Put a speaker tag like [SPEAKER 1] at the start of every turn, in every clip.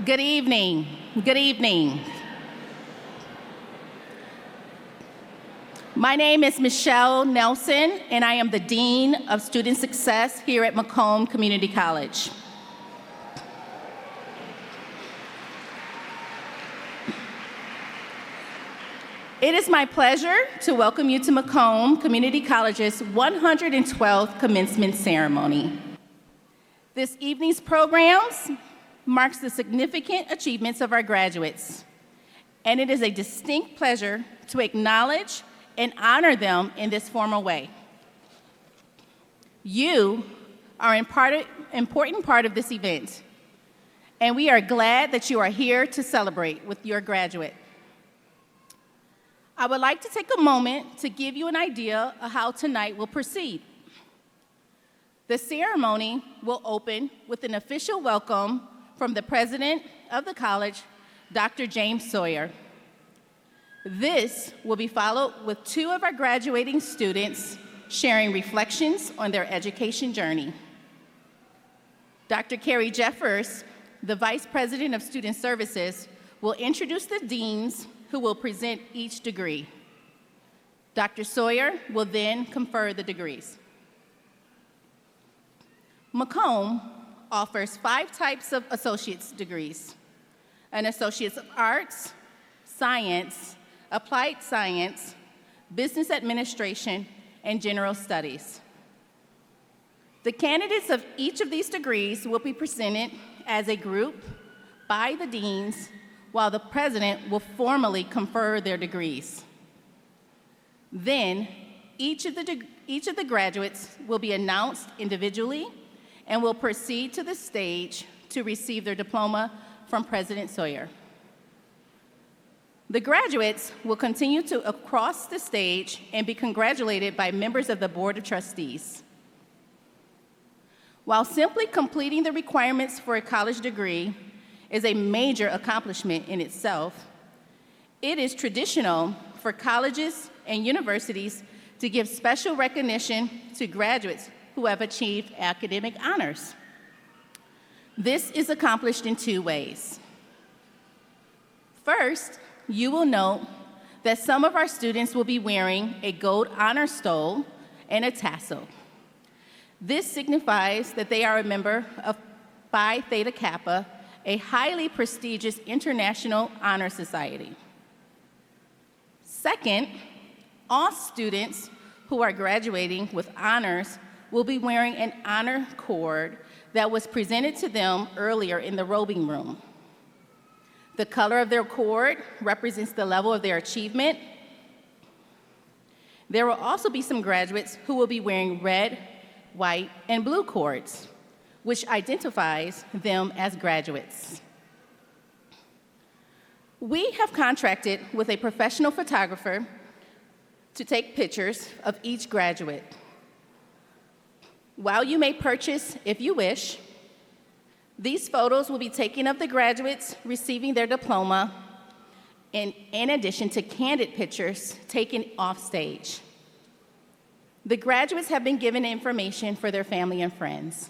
[SPEAKER 1] Good evening. Good evening. My name is Michelle Nelson, and I am the Dean of Student Success here at Macomb Community College. It is my pleasure to welcome you to Macomb Community College's 112th commencement ceremony. This evening's programs marks the significant achievements of our graduates, and it is a distinct pleasure to acknowledge and honor them in this formal way. You are an important part of this event, and we are glad that you are here to celebrate with your graduate. I would like to take a moment to give you an idea of how tonight will proceed. The ceremony will open with an official welcome from the president of the college, Dr. James Sawyer. This will be followed with two of our graduating students sharing reflections on their education journey. Dr. Carrie Jeffers, the Vice President of Student Services, will introduce the deans who will present each degree. Dr. Sawyer will then confer the degrees. Macomb offers 5 types of associate's degrees: an Associate's of Arts, Science, Applied Science, Business Administration, and General Studies. The candidates of each of these degrees will be presented as a group by the deans, while the president will formally confer their degrees. Then, each of the graduates will be announced individually and will proceed to the stage to receive their diploma from President Sawyer. The graduates will continue to cross the stage and be congratulated by members of the Board of Trustees. While simply completing the requirements for a college degree is a major accomplishment in itself, it is traditional for colleges and universities to give special recognition to graduates who have achieved academic honors. This is accomplished in 2 ways. First, you will note that some of our students will be wearing a gold honor stole and a tassel. This signifies that they are a member of Phi Theta Kappa, a highly prestigious international honor society. Second, all students who are graduating with honors will be wearing an honor cord that was presented to them earlier in the robing room. The color of their cord represents the level of their achievement. There will also be some graduates who will be wearing red, white, and blue cords, which identifies them as graduates. We have contracted with a professional photographer to take pictures of each graduate. While you may purchase if you wish, these photos will be taken of the graduates receiving their diploma, in addition to candid pictures taken off stage. The graduates have been given information for their family and friends.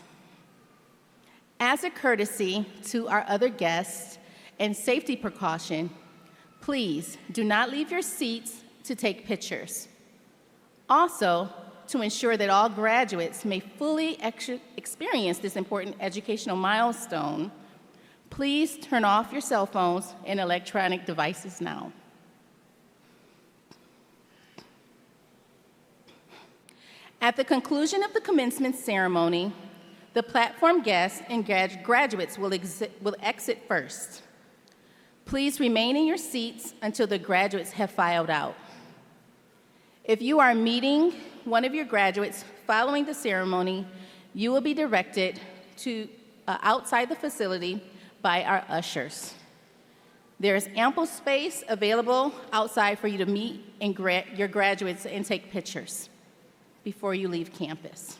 [SPEAKER 1] As a courtesy to our other guests and safety precaution, please do not leave your seats to take pictures. Also, to ensure that all graduates may fully experience this important educational milestone, please turn off your cell phones and electronic devices now. At the conclusion of the commencement ceremony, the platform guests and graduates will exit first. Please remain in your seats until the graduates have filed out. If you are meeting one of your graduates following the ceremony, you will be directed to outside the facility by our ushers. There is ample space available outside for you to meet and your graduates and take pictures before you leave campus.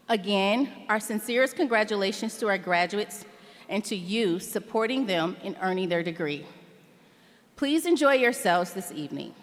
[SPEAKER 1] Again, our sincerest congratulations to our graduates and to you supporting them in earning their degree. Please enjoy yourselves this evening.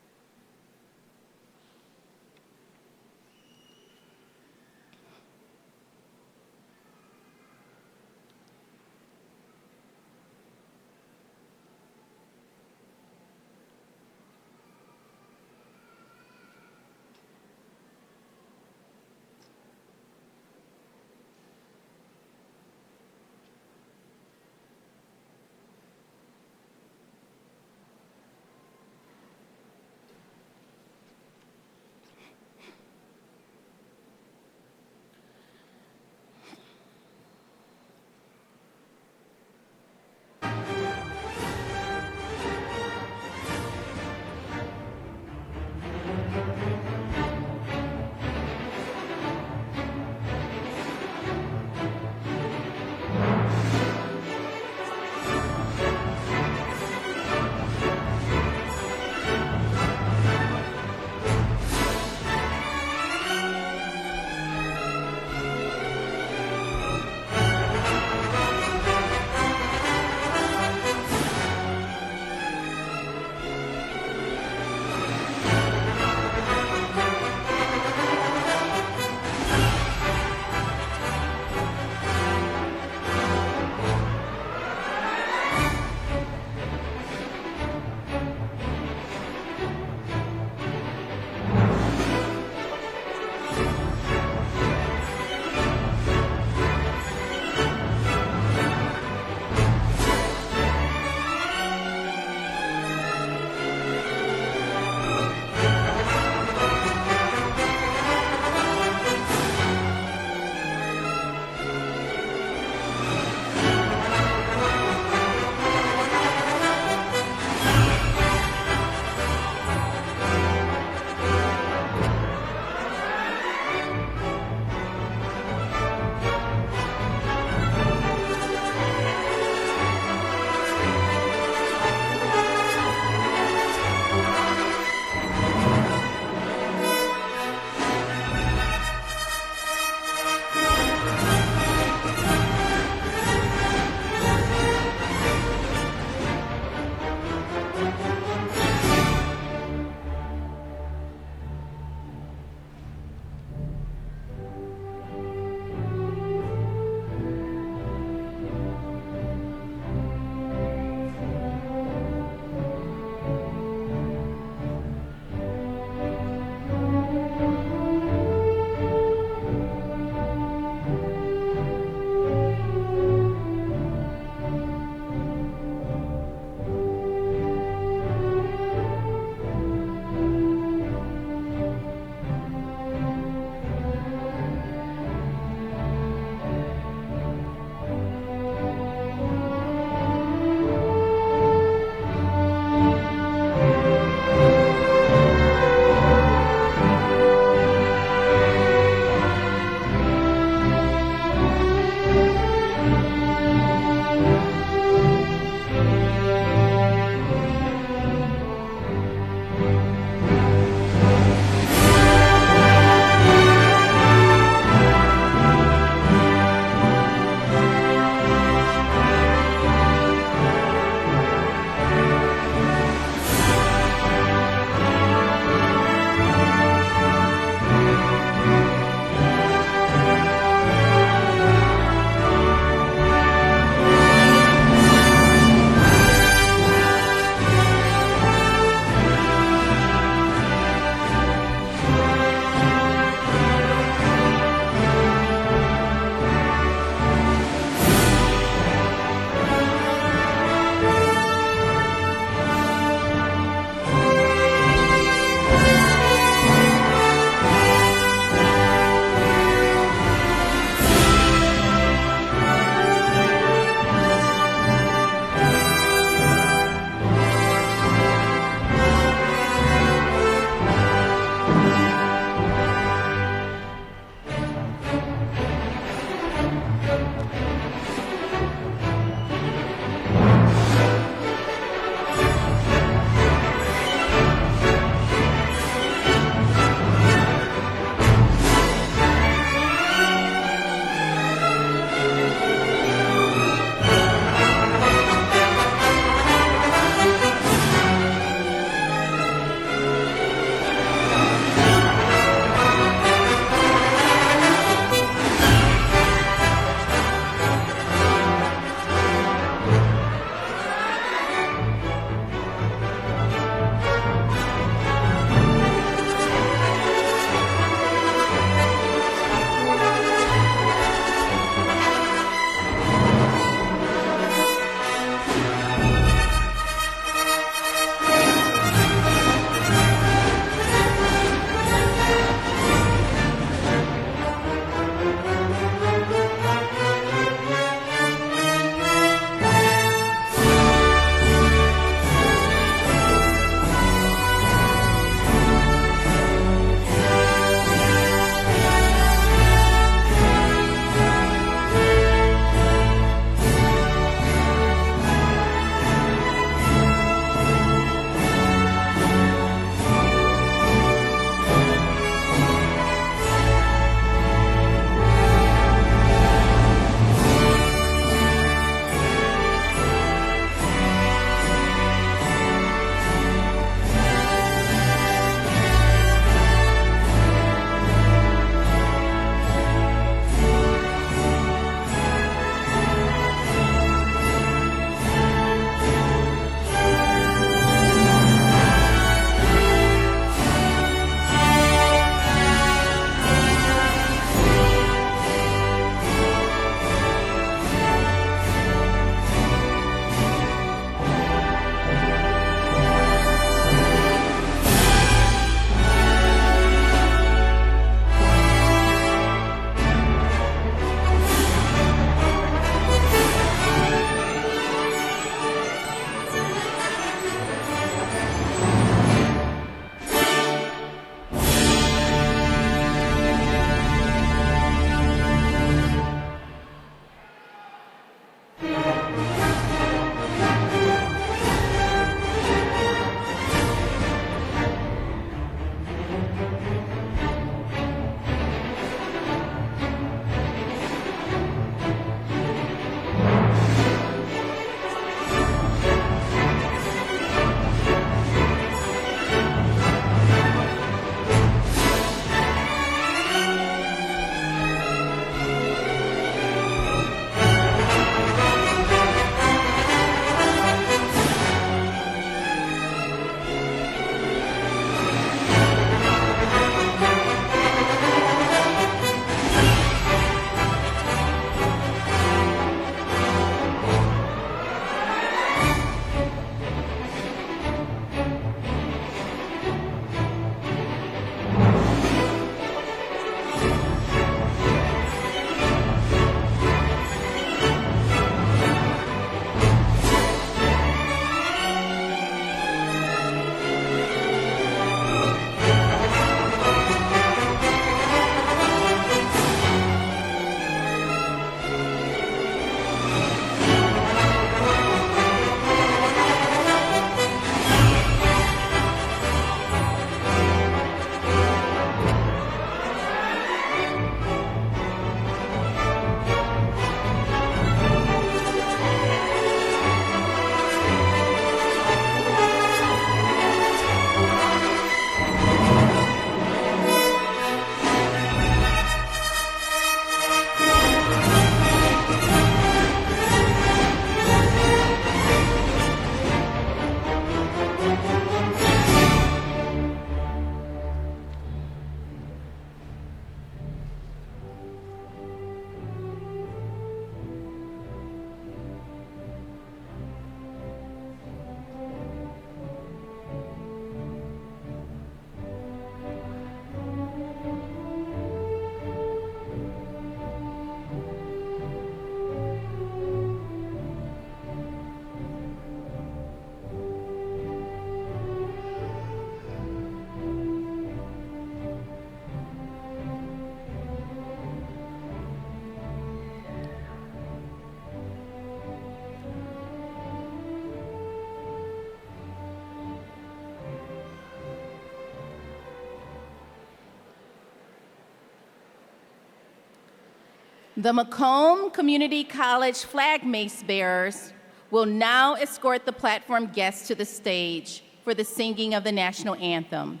[SPEAKER 1] The Macomb Community College flag mace bearers will now escort the platform guests to the stage for the singing of the national anthem.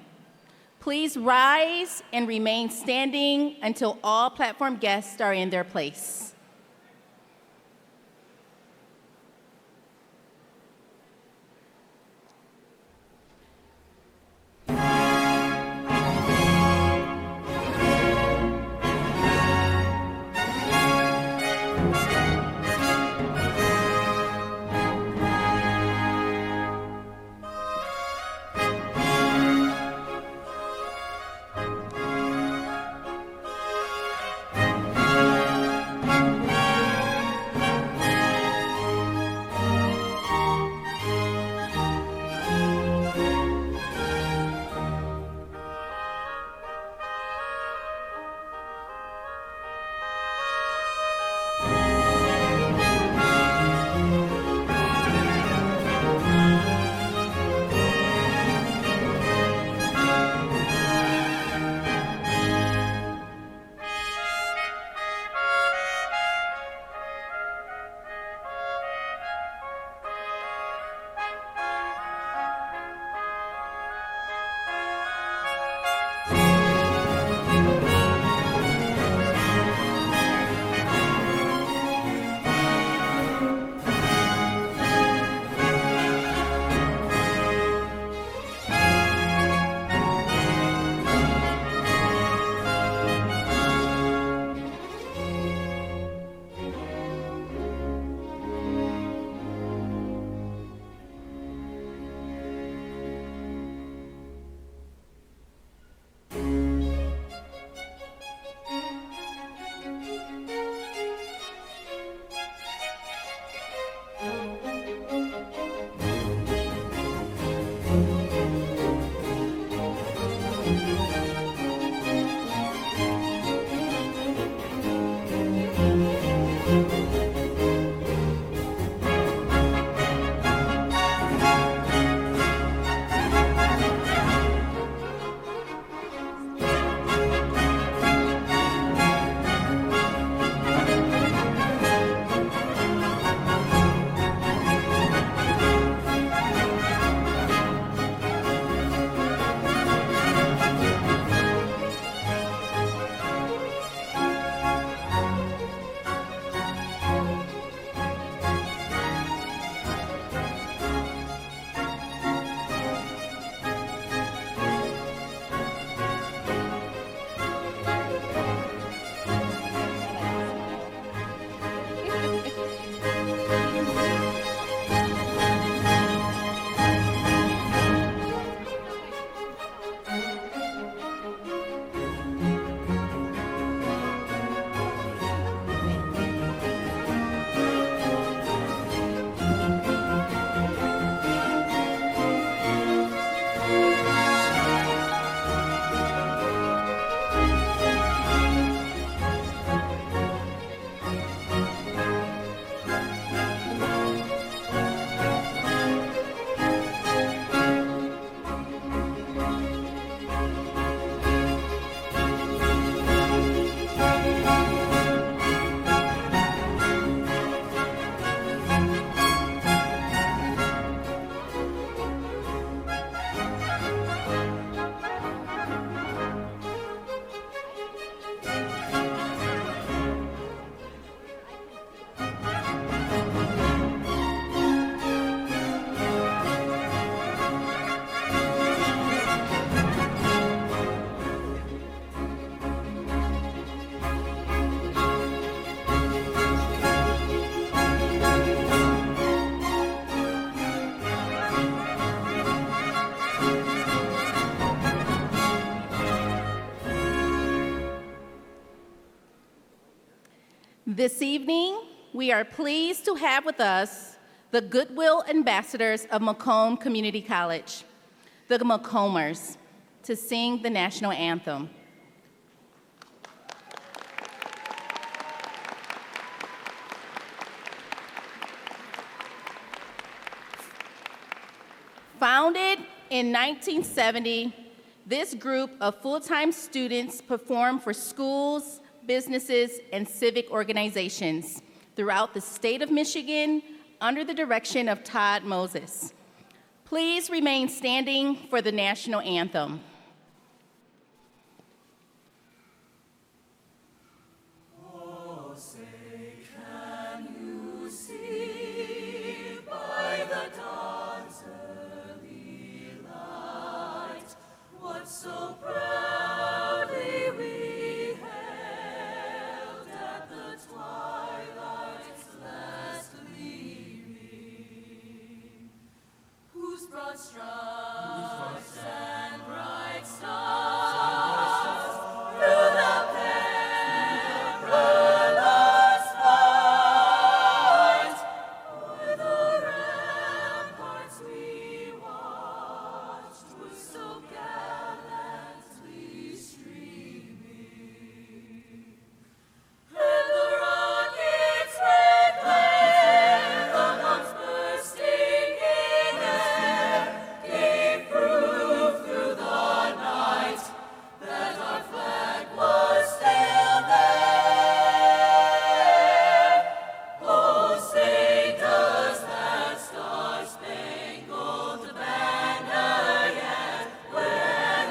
[SPEAKER 1] Please rise and remain standing until all platform guests are in their place. This evening, we are pleased to have with us the Goodwill Ambassadors of Macomb Community College, the Macombers, to sing the national anthem. Founded in 1970, this group of full-time students perform for schools, businesses, and civic organizations throughout the state of Michigan under the direction of Todd Moses. Please remain standing for the national anthem.
[SPEAKER 2] So proudly we hailed at the twilight's last gleaming, whose broad stripes and bright stars through the perilous fight o'er the ramparts we watched were so gallantly streaming, and the rocket's red glare, the bombs bursting in air, gave proof through the night that our flag was still there. Oh, say does that star-spangled banner yet wave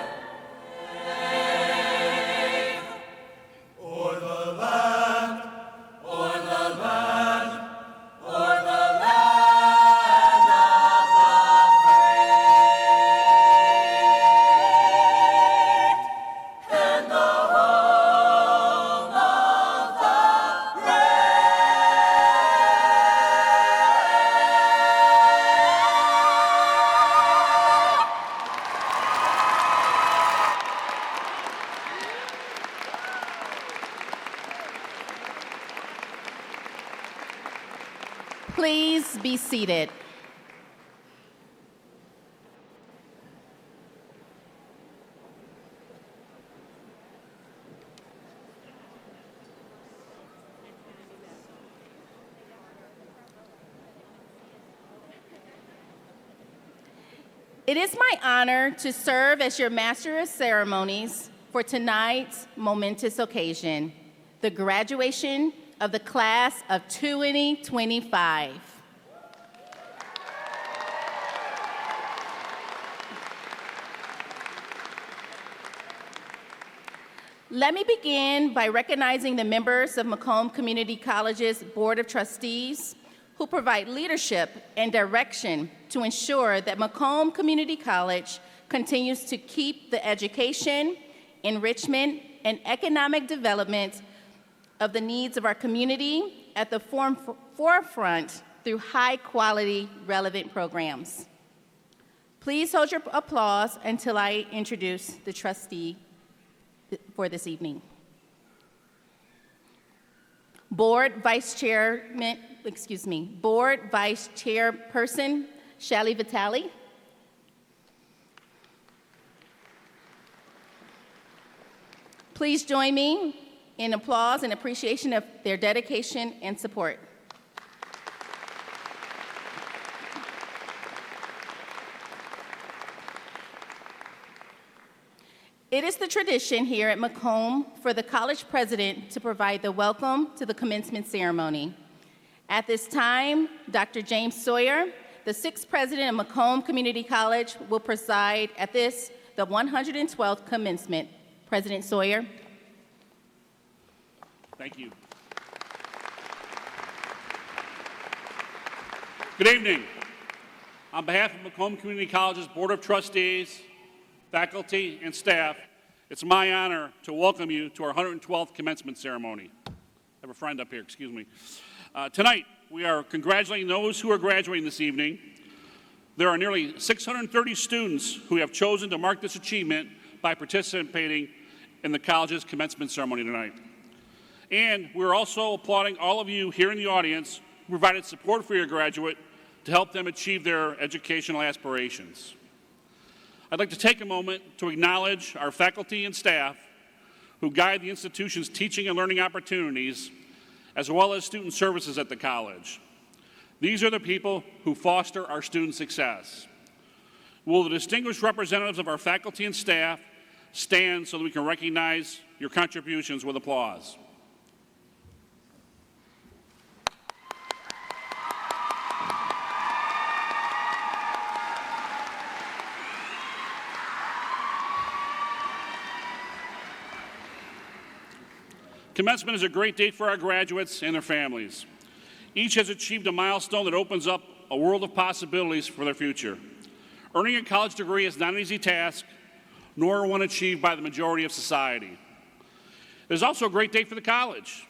[SPEAKER 2] o'er the land, o'er the land, o'er the land of the free, and the home of the
[SPEAKER 1] Please be seated. It is my honor to serve as your Master of Ceremonies for tonight's momentous occasion, the graduation of the class of 2025. Let me begin by recognizing the members of Macomb Community College's Board of Trustees who provide leadership and direction to ensure that Macomb Community College continues to keep the education, enrichment, and economic development of the needs of our community at the forefront through high-quality, relevant programs. Please hold your applause until I introduce the trustee for this evening. Board Vice Chairperson Shally Vitale. Please join me in applause and appreciation of their dedication and support. It is the tradition here at Macomb for the college president to provide the welcome to the commencement ceremony. At this time, Dr. James Sawyer, the 6th president of Macomb Community College, will preside at this, the 112th commencement. President Sawyer.
[SPEAKER 3] Thank you. Good evening. On behalf of Macomb Community College's Board of Trustees, faculty, and staff, it's my honor to welcome you to our 112th commencement ceremony. I have a friend up here, excuse me. Tonight, we are congratulating those who are graduating this evening. There are nearly 630 students who have chosen to mark this achievement by participating in the college's commencement ceremony tonight. And we're also applauding all of you here in the audience who provided support for your graduate to help them achieve their educational aspirations. I'd like to take a moment to acknowledge our faculty and staff who guide the institution's teaching and learning opportunities, as well as student services at the college. These are the people who foster our student success. Will the distinguished representatives of our faculty and staff stand so that we can recognize your contributions with applause. Commencement is a great day for our graduates and their families. Each has achieved a milestone that opens up a world of possibilities for their future. Earning a college degree is not an easy task, nor one achieved by the majority of society. It is also a great day for the college.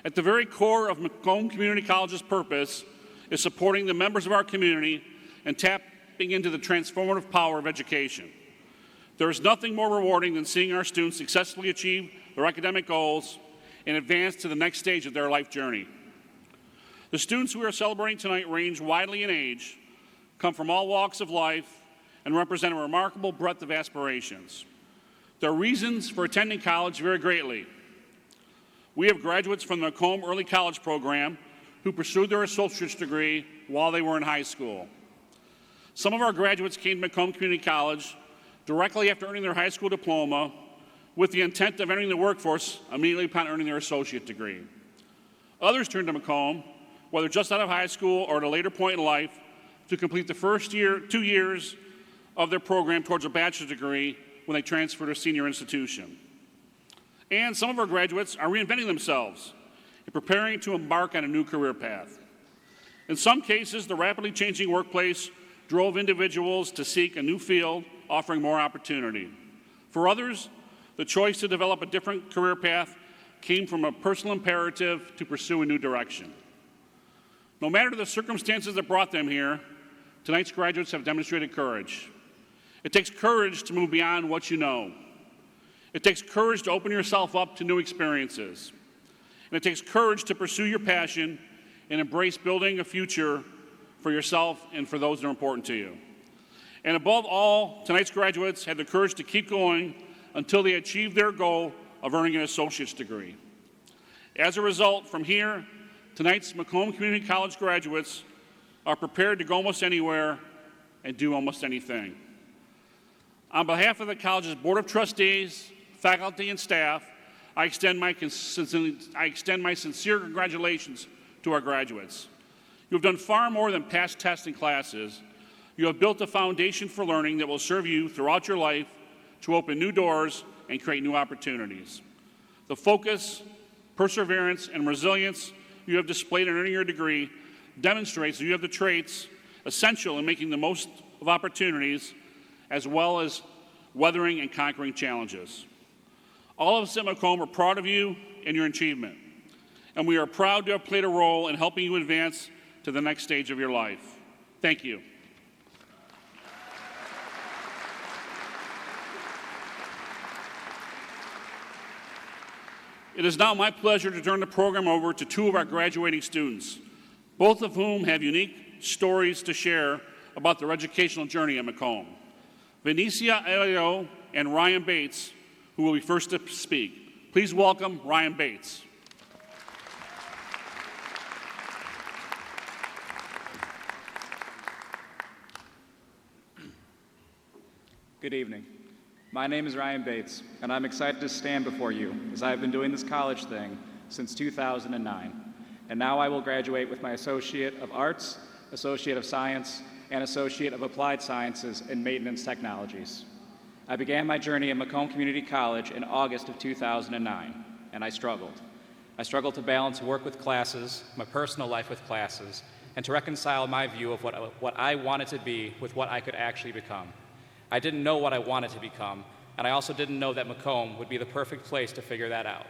[SPEAKER 3] At the very core of Macomb Community College's purpose is supporting the members of our community and tapping into the transformative power of education. There is nothing more rewarding than seeing our students successfully achieve their academic goals and advance to the next stage of their life journey. The students we are celebrating tonight range widely in age, come from all walks of life, and represent a remarkable breadth of aspirations. Their reasons for attending college vary greatly. We have graduates from the Macomb Early College Program who pursued their associate's degree while they were in high school. Some of our graduates came to Macomb Community College directly after earning their high school diploma with the intent of entering the workforce immediately upon earning their associate degree. Others turned to Macomb, whether just out of high school or at a later point in life, to complete the first 2 years of their program towards a bachelor's degree when they transfer to a senior institution. And some of our graduates are reinventing themselves and preparing to embark on a new career path. In some cases, the rapidly changing workplace drove individuals to seek a new field offering more opportunity. For others, the choice to develop a different career path came from a personal imperative to pursue a new direction. No matter the circumstances that brought them here, tonight's graduates have demonstrated courage. It takes courage to move beyond what you know. It takes courage to open yourself up to new experiences. And it takes courage to pursue your passion and embrace building a future for yourself and for those that are important to you. And above all, tonight's graduates had the courage to keep going until they achieved their goal of earning an associate's degree. As a result, from here, tonight's Macomb Community College graduates are prepared to go almost anywhere and do almost anything. On behalf of the college's Board of Trustees, faculty, and staff, I extend my sincere congratulations to our graduates. You have done far more than pass tests and classes. You have built a foundation for learning that will serve you throughout your life to open new doors and create new opportunities. The focus, perseverance, and resilience you have displayed in earning your degree demonstrates that you have the traits essential in making the most of opportunities as well as weathering and conquering challenges. All of us at Macomb are proud of you and your achievement, and we are proud to have played a role in helping you advance to the next stage of your life. Thank you. It is now my pleasure to turn the program over to two of our graduating students, both of whom have unique stories to share about their educational journey at Macomb. Venicia Elio and Ryan Bates, who will be first to speak. Please welcome Ryan Bates.
[SPEAKER 4] Good evening. My name is Ryan Bates, and I'm excited to stand before you as I have been doing this college thing since 2009. And now I will graduate with my Associate of Arts, Associate of Science, and Associate of Applied Sciences in Maintenance Technologies. I began my journey at Macomb Community College in August of 2009, and I struggled. I struggled to balance work with classes, my personal life with classes, and to reconcile my view of what I wanted to be with what I could actually become. I didn't know what I wanted to become, and I also didn't know that Macomb would be the perfect place to figure that out.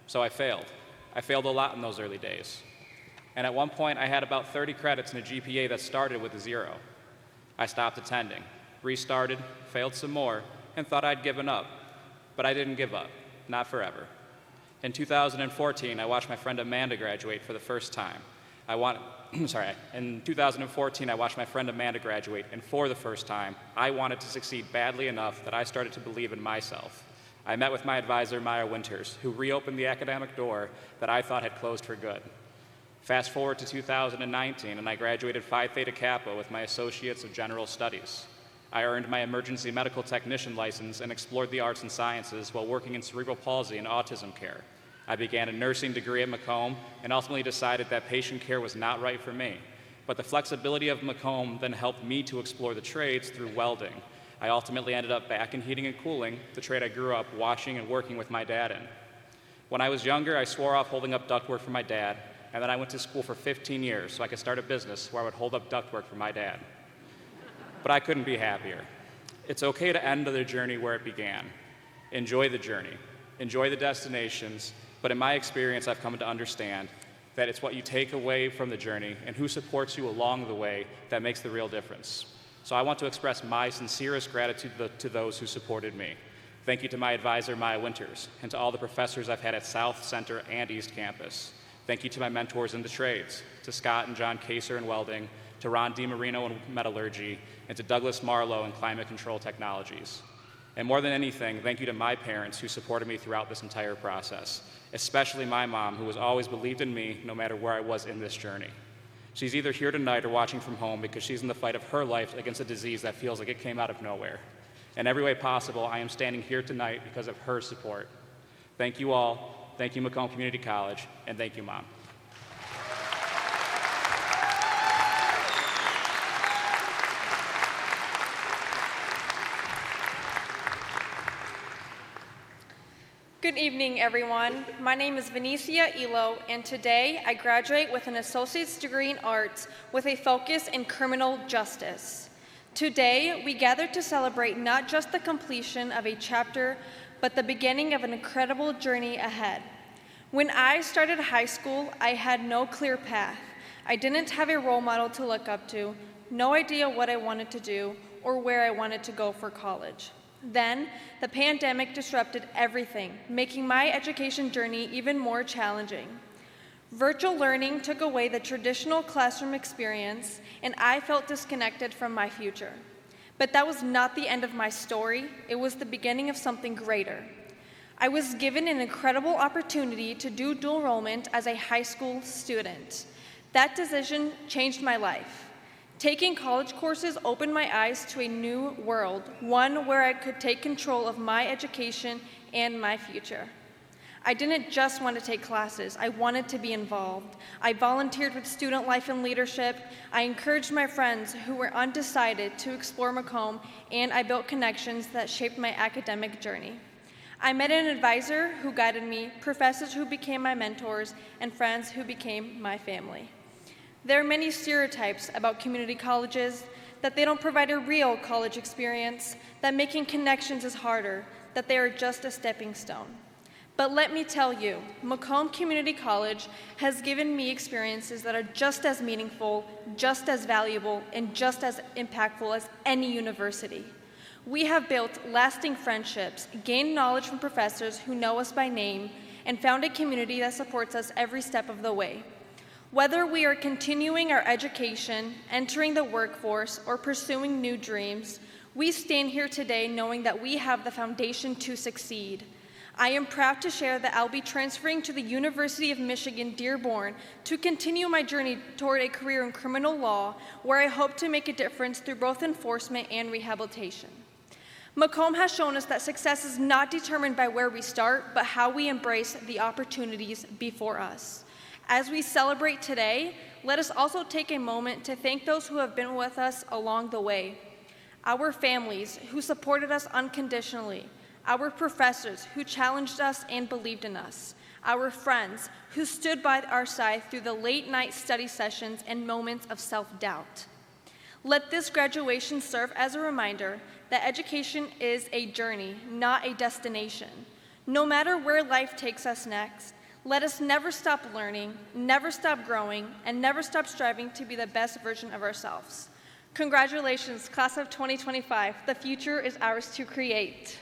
[SPEAKER 4] So I failed. I failed a lot in those early days. And at one point, I had about 30 credits in a GPA that started with a 0. I stopped attending, restarted, failed some more, and thought I'd given up. But I didn't give up, not forever. In 2014, I watched my friend Amanda graduate for the first time. In 2014, I watched my friend Amanda graduate, and for the first time, I wanted to succeed badly enough that I started to believe in myself. I met with my advisor, Maya Winters, who reopened the academic door that I thought had closed for good. Fast forward to 2019, and I graduated Phi Theta Kappa with my Associates of General Studies. I earned my emergency medical technician license and explored the arts and sciences while working in cerebral palsy and autism care. I began a nursing degree at Macomb and ultimately decided that patient care was not right for me. But the flexibility of Macomb then helped me to explore the trades through welding. I ultimately ended up back in heating and cooling, the trade I grew up watching and working with my dad in. When I was younger, I swore off holding up ductwork for my dad, and then I went to school for 15 years so I could start a business where I would hold up ductwork for my dad. But I couldn't be happier. It's okay to end the journey where it began. Enjoy the journey, enjoy the destinations, but in my experience, I've come to understand that it's what you take away from the journey and who supports you along the way that makes the real difference. So I want to express my sincerest gratitude to those who supported me. Thank you to my advisor, Maya Winters, and to all the professors I've had at South, Center, and East Campus. Thank you to my mentors in the trades, to Scott and John Kaser in welding, to Ron DiMarino in metallurgy, and to Douglas Marlowe in climate control technologies. And more than anything, thank you to my parents who supported me throughout this entire process, especially my mom, who has always believed in me no matter where I was in this journey. She's either here tonight or watching from home because she's in the fight of her life against a disease that feels like it came out of nowhere. In every way possible, I am standing here tonight because of her support. Thank you all, thank you Macomb Community College, and thank you, Mom.
[SPEAKER 5] Good evening, everyone. My name is Venetia Elo, and today I graduate with an associate's degree in arts with a focus in criminal justice. Today, we gather to celebrate not just the completion of a chapter, but the beginning of an incredible journey ahead. When I started high school, I had no clear path. I didn't have a role model to look up to, no idea what I wanted to do or where I wanted to go for college. Then, the pandemic disrupted everything, making my education journey even more challenging. Virtual learning took away the traditional classroom experience, and I felt disconnected from my future. But that was not the end of my story. It was the beginning of something greater. I was given an incredible opportunity to do dual enrollment as a high school student. That decision changed my life. Taking college courses opened my eyes to a new world, one where I could take control of my education and my future. I didn't just want to take classes, I wanted to be involved. I volunteered with Student Life and Leadership, I encouraged my friends who were undecided to explore Macomb, and I built connections that shaped my academic journey. I met an advisor who guided me, professors who became my mentors, and friends who became my family. There are many stereotypes about community colleges, that they don't provide a real college experience, that making connections is harder, that they are just a stepping stone. But let me tell you, Macomb Community College has given me experiences that are just as meaningful, just as valuable, and just as impactful as any university. We have built lasting friendships, gained knowledge from professors who know us by name, and found a community that supports us every step of the way. Whether we are continuing our education, entering the workforce, or pursuing new dreams, we stand here today knowing that we have the foundation to succeed. I am proud to share that I'll be transferring to the University of Michigan Dearborn to continue my journey toward a career in criminal law, where I hope to make a difference through both enforcement and rehabilitation. Macomb has shown us that success is not determined by where we start, but how we embrace the opportunities before us. As we celebrate today, let us also take a moment to thank those who have been with us along the way. Our families who supported us unconditionally, our professors who challenged us and believed in us, our friends who stood by our side through the late-night study sessions and moments of self-doubt. Let this graduation serve as a reminder that education is a journey, not a destination. No matter where life takes us next, let us never stop learning, never stop growing, and never stop striving to be the best version of ourselves. Congratulations, class of 2025. The future is ours to create.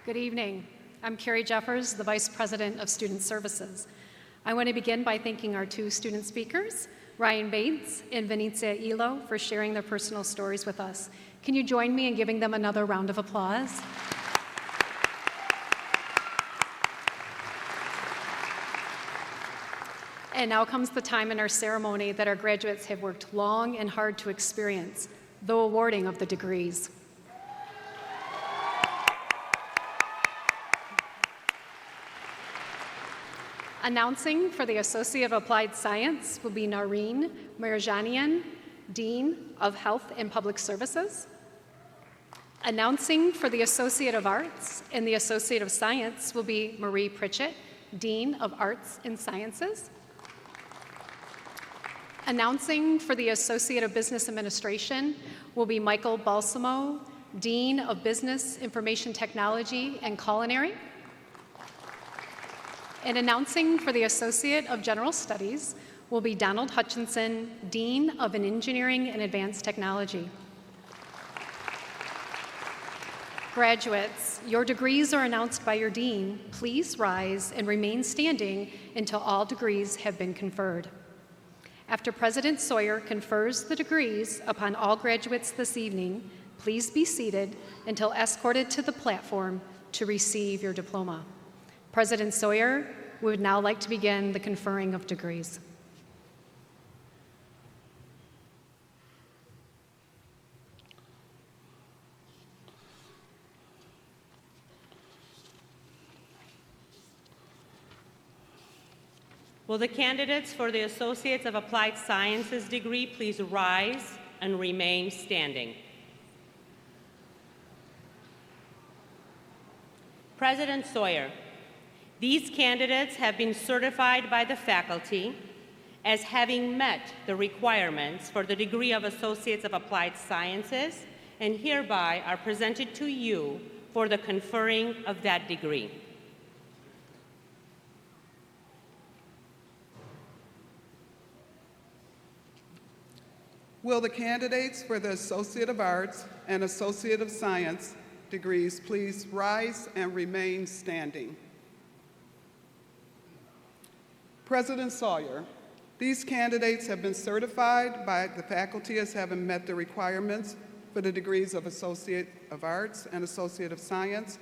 [SPEAKER 6] Good evening. I'm Carrie Jeffers, the Vice President of Student Services. I want to begin by thanking our two student speakers, Ryan Bates and Venetia Elo, for sharing their personal stories with us. Can you join me in giving them another round of applause? And now comes the time in our ceremony that our graduates have worked long and hard to experience, the awarding of the degrees. Announcing for the Associate of Applied Science will be Nareen Marjanian, Dean of Health and Public Services. Announcing for the Associate of Arts and the Associate of Science will be Marie Pritchett, Dean of Arts and Sciences. Announcing for the Associate of Business Administration will be Michael Balsamo, Dean of Business, Information Technology, and Culinary. And announcing for the Associate of General Studies will be Donald Hutchinson, Dean of Engineering and Advanced Technology. Graduates, your degrees are announced by your dean. Please rise and remain standing until all degrees have been conferred. After President Sawyer confers the degrees upon all graduates this evening, please be seated until escorted to the platform to receive your diploma. President Sawyer, we would now like to begin the conferring of degrees.
[SPEAKER 7] Will the candidates for the Associates of Applied Sciences degree please rise and remain standing? President Sawyer, these candidates have been certified by the faculty as having met the requirements for the degree of Associates of Applied Sciences and hereby are presented to you for the conferring of that degree.
[SPEAKER 8] Will the candidates for the Associate of Arts and Associate of Science degrees please rise and remain standing? President Sawyer, these candidates have been certified by the faculty as having met the requirements for the degrees of Associate of Arts and Associate of Science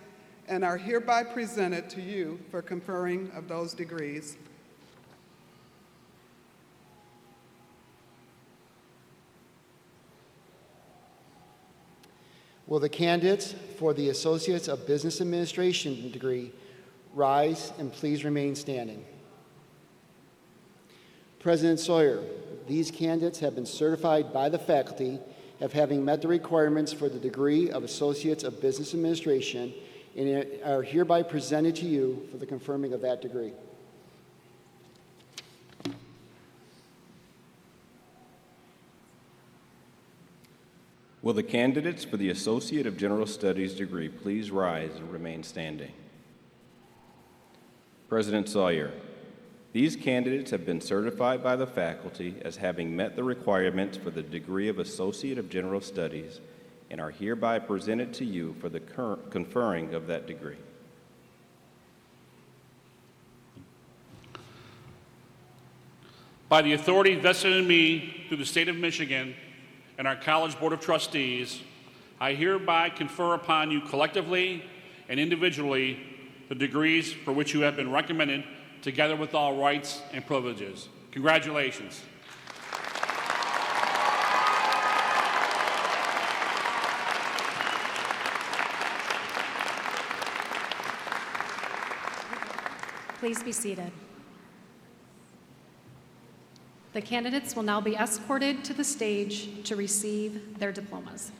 [SPEAKER 8] and are hereby presented to you for conferring of those degrees.
[SPEAKER 9] Will the candidates for the Associates of Business Administration degree rise and please remain standing? President Sawyer, these candidates have been certified by the faculty as having met the requirements for the degree of Associates of Business Administration and are hereby presented to you for the confirming of that degree.
[SPEAKER 10] Will the candidates for the Associate of General Studies degree please rise and remain standing? President Sawyer, these candidates have been certified by the faculty as having met the requirements for the degree of Associate of General Studies and are hereby presented to you for the conferring of that degree.
[SPEAKER 3] By the authority vested in me through the state of Michigan and our College Board of Trustees, I hereby confer upon you collectively and individually the degrees for which you have been recommended, together with all rights and privileges. Congratulations.
[SPEAKER 6] Please be seated. The candidates will now be escorted to the stage to receive their diplomas.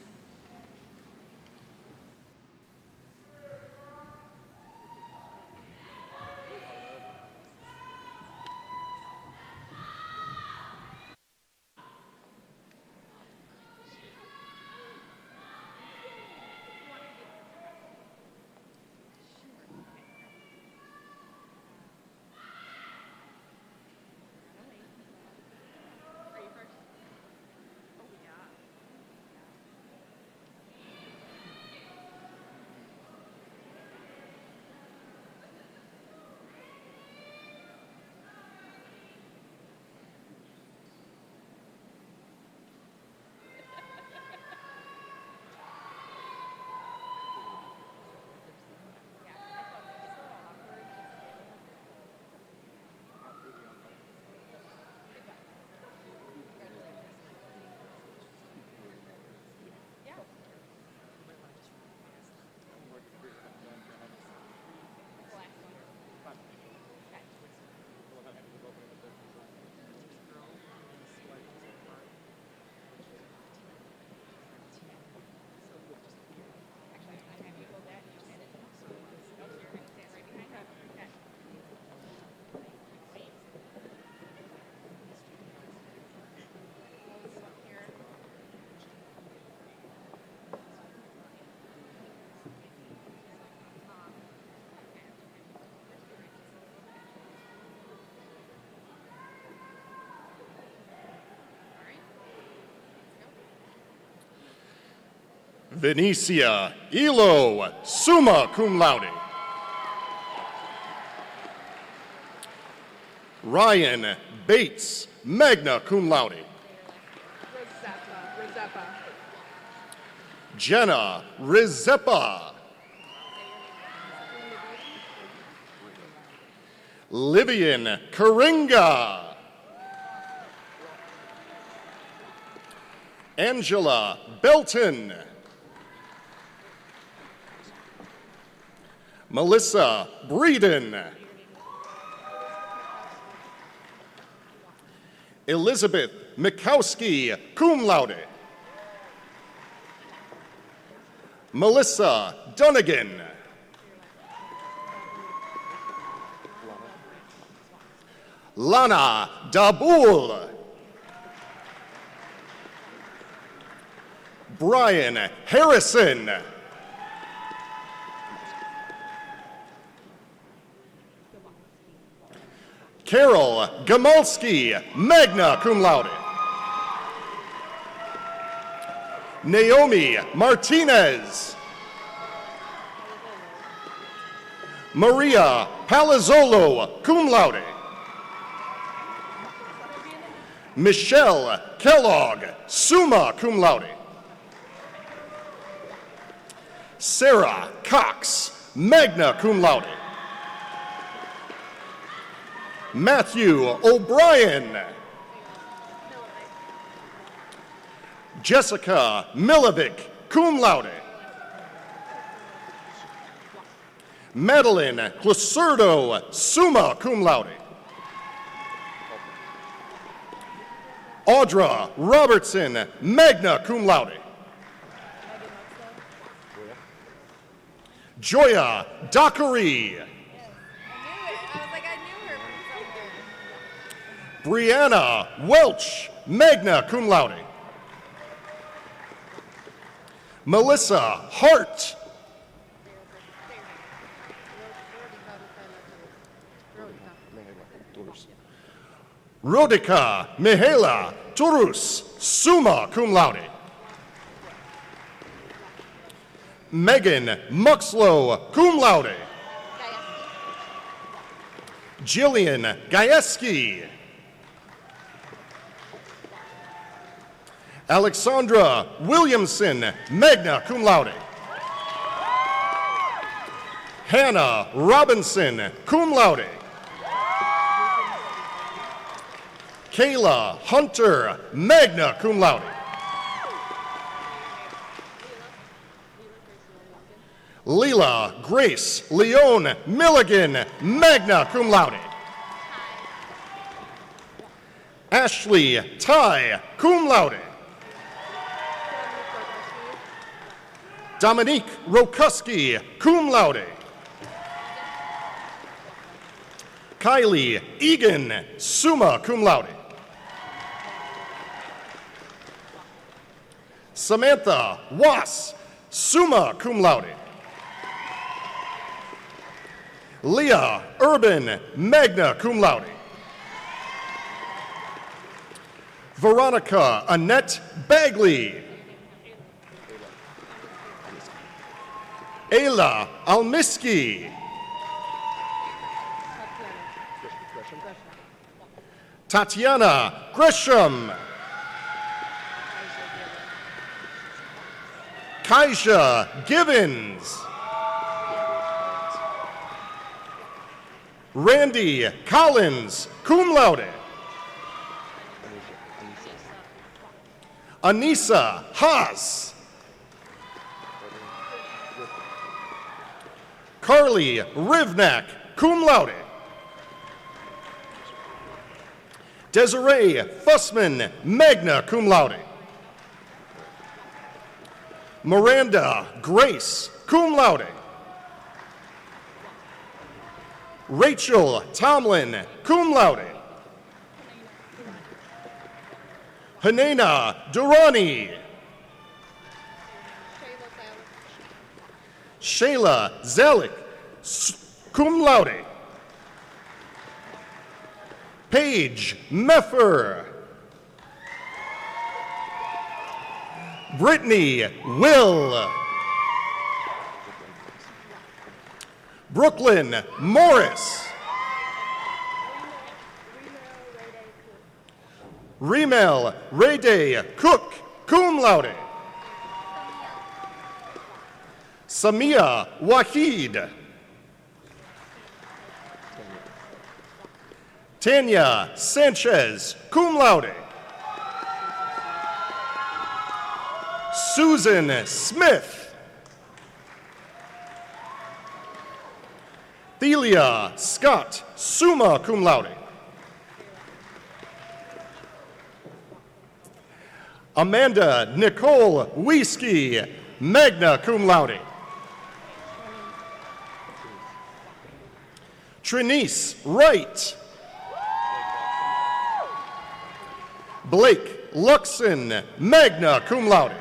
[SPEAKER 11] Venetia Elo, summa cum laude. Ryan Bates, magna cum laude. Jenna Rizepa. Livian Karinga. Angela Belton. Melissa Breeden. Elizabeth Mikowski, cum laude. Melissa Dunnigan. Lana Dabul. Brian Harrison. Carol Gamalski, magna cum laude. Naomi Martinez. Maria Palazzolo, cum laude. Michelle Kellogg, summa cum laude. Sarah Cox, magna cum laude. Matthew O'Brien. Jessica Milovic, cum laude. Madeline Clasurdo, summa cum laude. Audra Robertson, magna cum laude. Joya Dockery. Brianna Welch, magna cum laude. Melissa Hart. Rodica Mihaela Turus, summa cum laude. Megan Muxlow, cum laude. Jillian Gayeski. Alexandra Williamson, magna cum laude. Hannah Robinson, cum laude. Kayla Hunter, magna cum laude. Leela Grace Leone Milligan, magna cum laude. Ashley Ty, cum laude. Dominique Rokuski, cum laude. Kylie Egan, summa cum laude. Samantha Was, summa cum laude. Leah Urban, magna cum laude. Veronica Annette Bagley. Ayla Almiski. Tatiana Gresham. Kaisha Givens. Randy Collins, cum laude. Anissa Haas. Carly Rivnak, cum laude. Desiree Fussman, magna cum laude. Miranda Grace, cum laude. Rachel Tomlin, cum laude. Hanena Durrani. Shayla Zalik, cum laude. Paige Meffer. Brittany Will. Brooklyn Morris. Remel Rayday Cook, cum laude. Samia Wahid. Tanya Sanchez, cum laude. Susan Smith. Thelia Scott, summa cum laude. Amanda Nicole Wieski, magna cum laude. Trinice Wright. Blake Luxon, magna cum laude.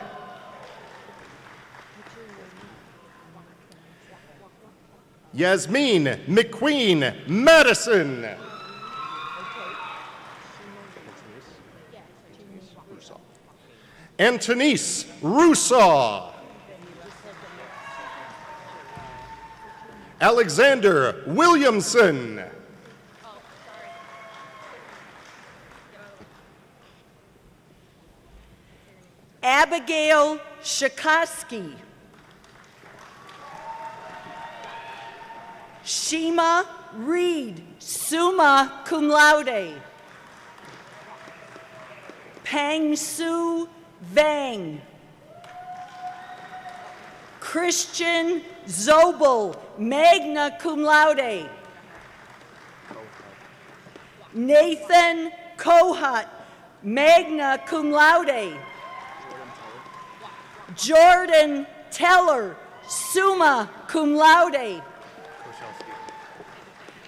[SPEAKER 11] Yasmin McQueen Madison. Antonice Rusaw. Alexander Williamson.
[SPEAKER 12] Abigail Shikoski. Shima Reed, summa cum laude. Pang Su Vang. Christian Zobel, magna cum laude. Nathan Kohat, magna cum laude. Jordan Teller, summa cum laude.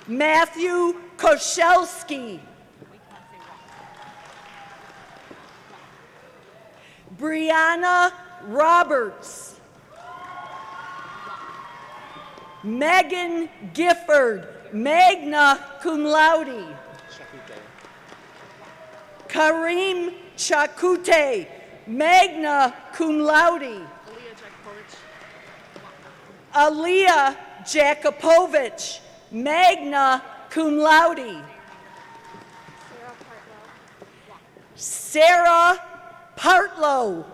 [SPEAKER 12] Matthew Koshelski. Brianna Roberts. Megan Gifford, magna cum laude. Kareem Chakute, magna cum laude. Aaliyah Jakupovich, magna cum laude. Sarah Partlow.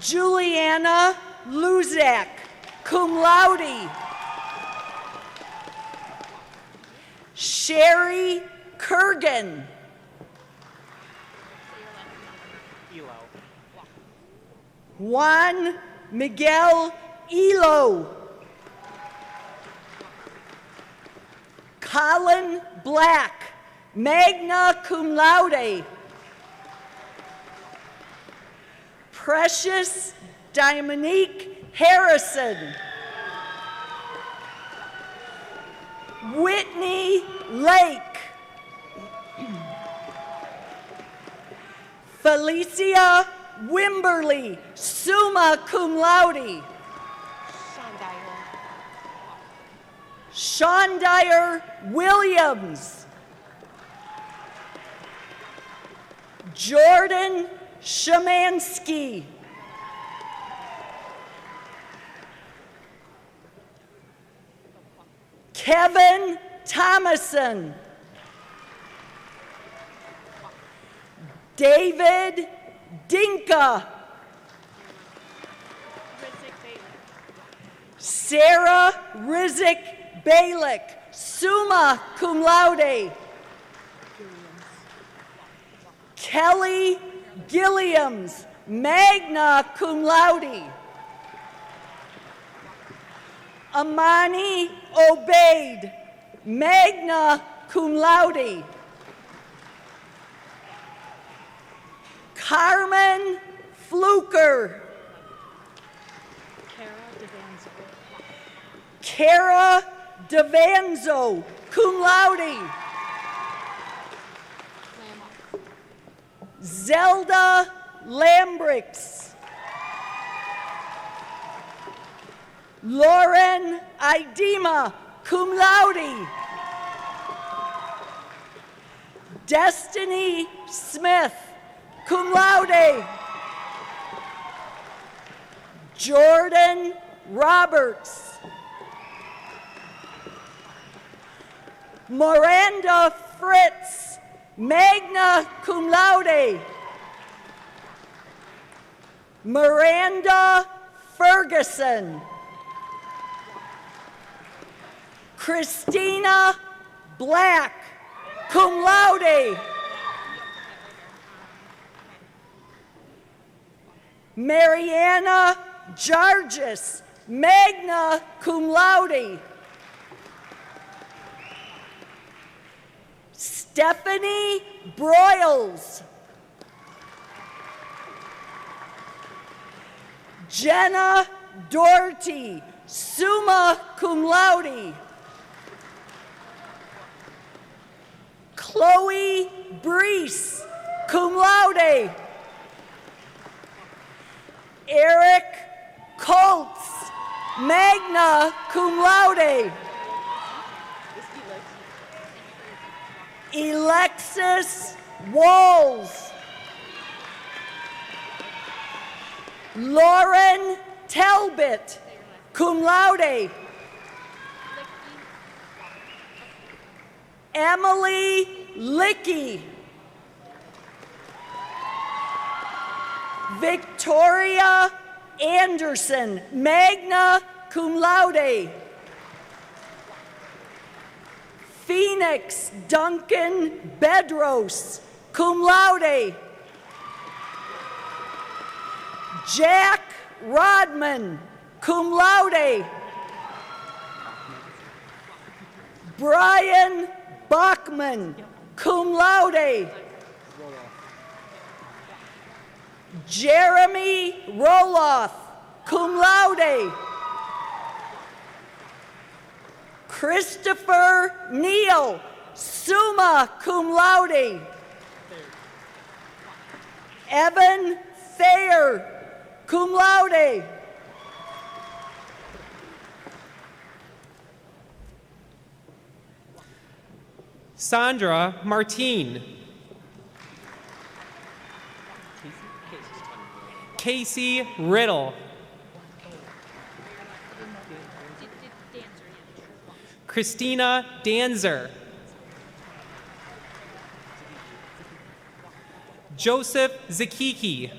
[SPEAKER 12] Juliana Luzak, cum laude. Sherry Kurgan. Juan Miguel Elo. Colin Black, magna cum laude. Precious Dominique Harrison. Whitney Lake. Felicia Wimberly, summa cum laude. Sean Dyer Williams. Jordan Shemansky. Kevin Thomason. David Dinka. Sarah Rizik Balick, summa cum laude. Kelly Gilliams, magna cum laude. Amani Obeid, magna cum laude. Carmen Fluker. Kara Devanzo, cum laude. Zelda Lambrix. Lauren Idema, cum laude. Destiny Smith, cum laude. Jordan Roberts. Miranda Fritz, magna cum laude. Miranda Ferguson. Christina Black, cum laude. Mariana Jargis, magna cum laude. Stephanie Broyles. Jenna Doherty, summa cum laude. Chloe Brees, cum laude. Eric Colts, magna cum laude. Alexis Walls. Lauren Talbot, cum laude. Emily Licky. Victoria Anderson, magna cum laude. Phoenix Duncan Bedros, cum laude. Jack Rodman, cum laude. Brian Bachman, cum laude. Jeremy Roloff, cum laude. Christopher Neal, summa cum laude. Evan Thayer, cum laude.
[SPEAKER 13] Sandra Martine. Casey Riddle. Christina Danzer. Joseph Zakiki.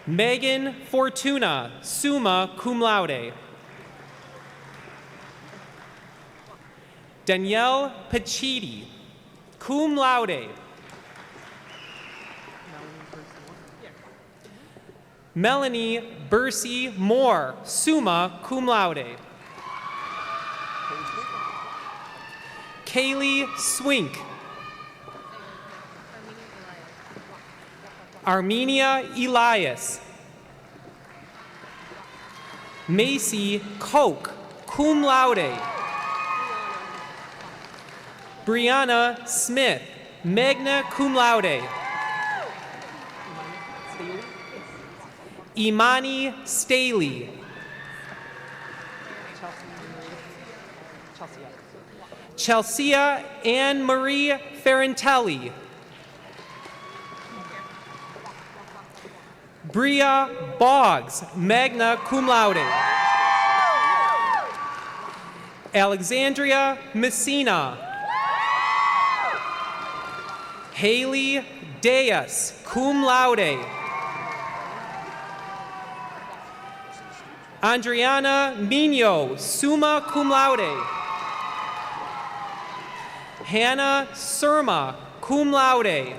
[SPEAKER 13] Megan Fortuna, summa cum laude. Danielle Pachidi, cum laude. Melanie Bursey Moore, summa cum laude. Kaylee Swink. Armenia Elias. Macy Koch, cum laude. Brianna Smith, magna cum laude. Imani Staley. Chelsea Anne Marie Ferrantelli. Bria Boggs, magna cum laude. Alexandria Messina. Haley Deas, cum laude. Andriana Mino, summa cum laude. Hannah Surma, cum laude.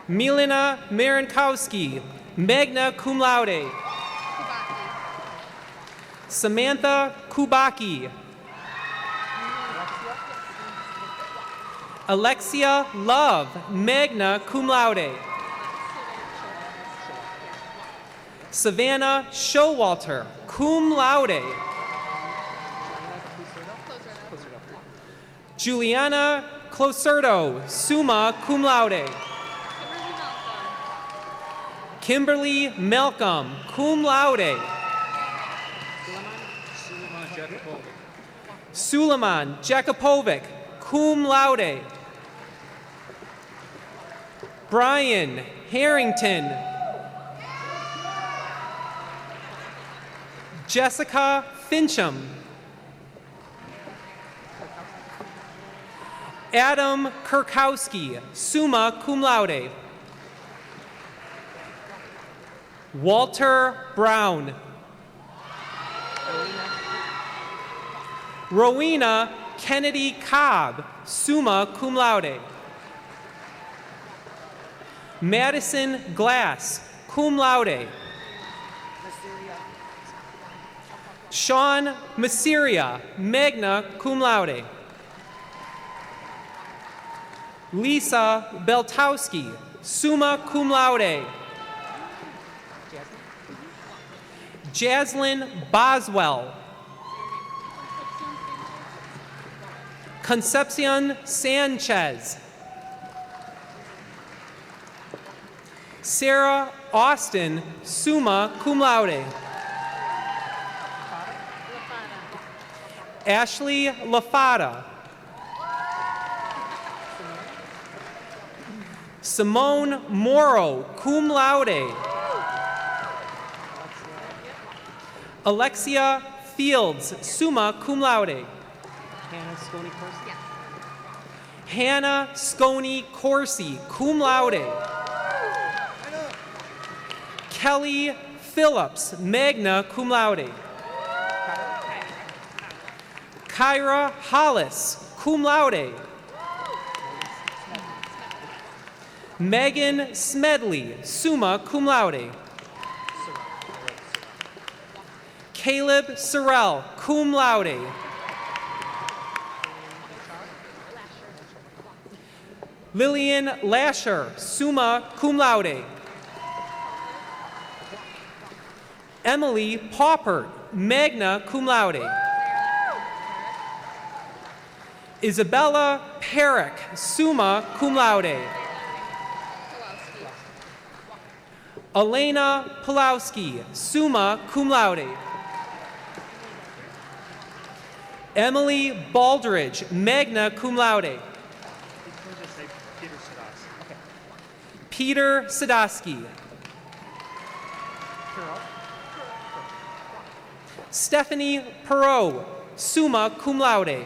[SPEAKER 13] Milena Marinkowski, magna cum laude. Samantha Kubaki. Alexia Love, magna cum laude. Savannah Showalter, cum laude. Juliana Closerto, summa cum laude. Kimberly Malcolm, cum laude. Suleiman Jakupovic, cum laude. Brian Harrington. Jessica Fincham. Adam Kirkowski, summa cum laude. Walter Brown. Rowena Kennedy Cobb, summa cum laude. Madison Glass, cum laude. Sean Masiria, magna cum laude. Lisa Beltowski, summa cum laude. Jaslyn Boswell. Concepcion Sanchez. Sarah Austin, summa cum laude. Ashley LaFata. Simone Morrow, cum laude. Alexia Fields, summa cum laude. Hannah Sconey Corsi, cum laude. Kelly Phillips, magna cum laude. Kyra Hollis, cum laude. Megan Smedley, summa cum laude. Caleb Sorrell, cum laude. Lillian Lasher, summa cum laude. Emily Paupert, magna cum laude. Isabella Perrick, summa cum laude. Elena Pulowski, summa cum laude. Emily Baldridge, magna cum laude. Peter Sadowski. Stephanie Perot, summa cum laude.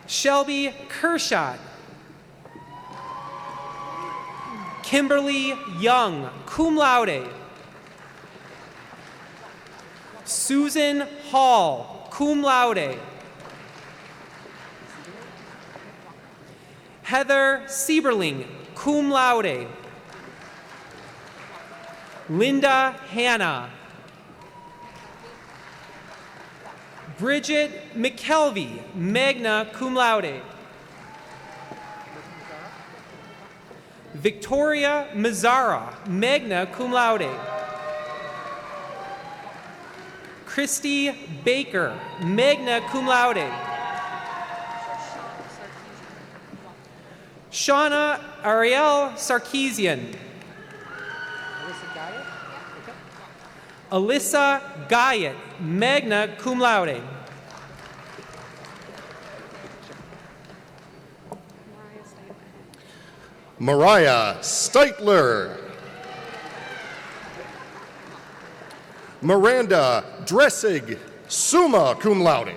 [SPEAKER 13] Shelby Kershaw. Kimberly Young, cum laude. Susan Hall, cum laude. Heather Sieberling, cum laude. Linda Hanna. Bridget McKelvey, magna cum laude. Victoria Mazzara, magna cum laude. Christy Baker, magna cum laude. Shauna Ariel Sarkeesian. Alyssa Guyot, magna cum laude.
[SPEAKER 11] Mariah Steitler. Miranda Dressig, summa cum laude.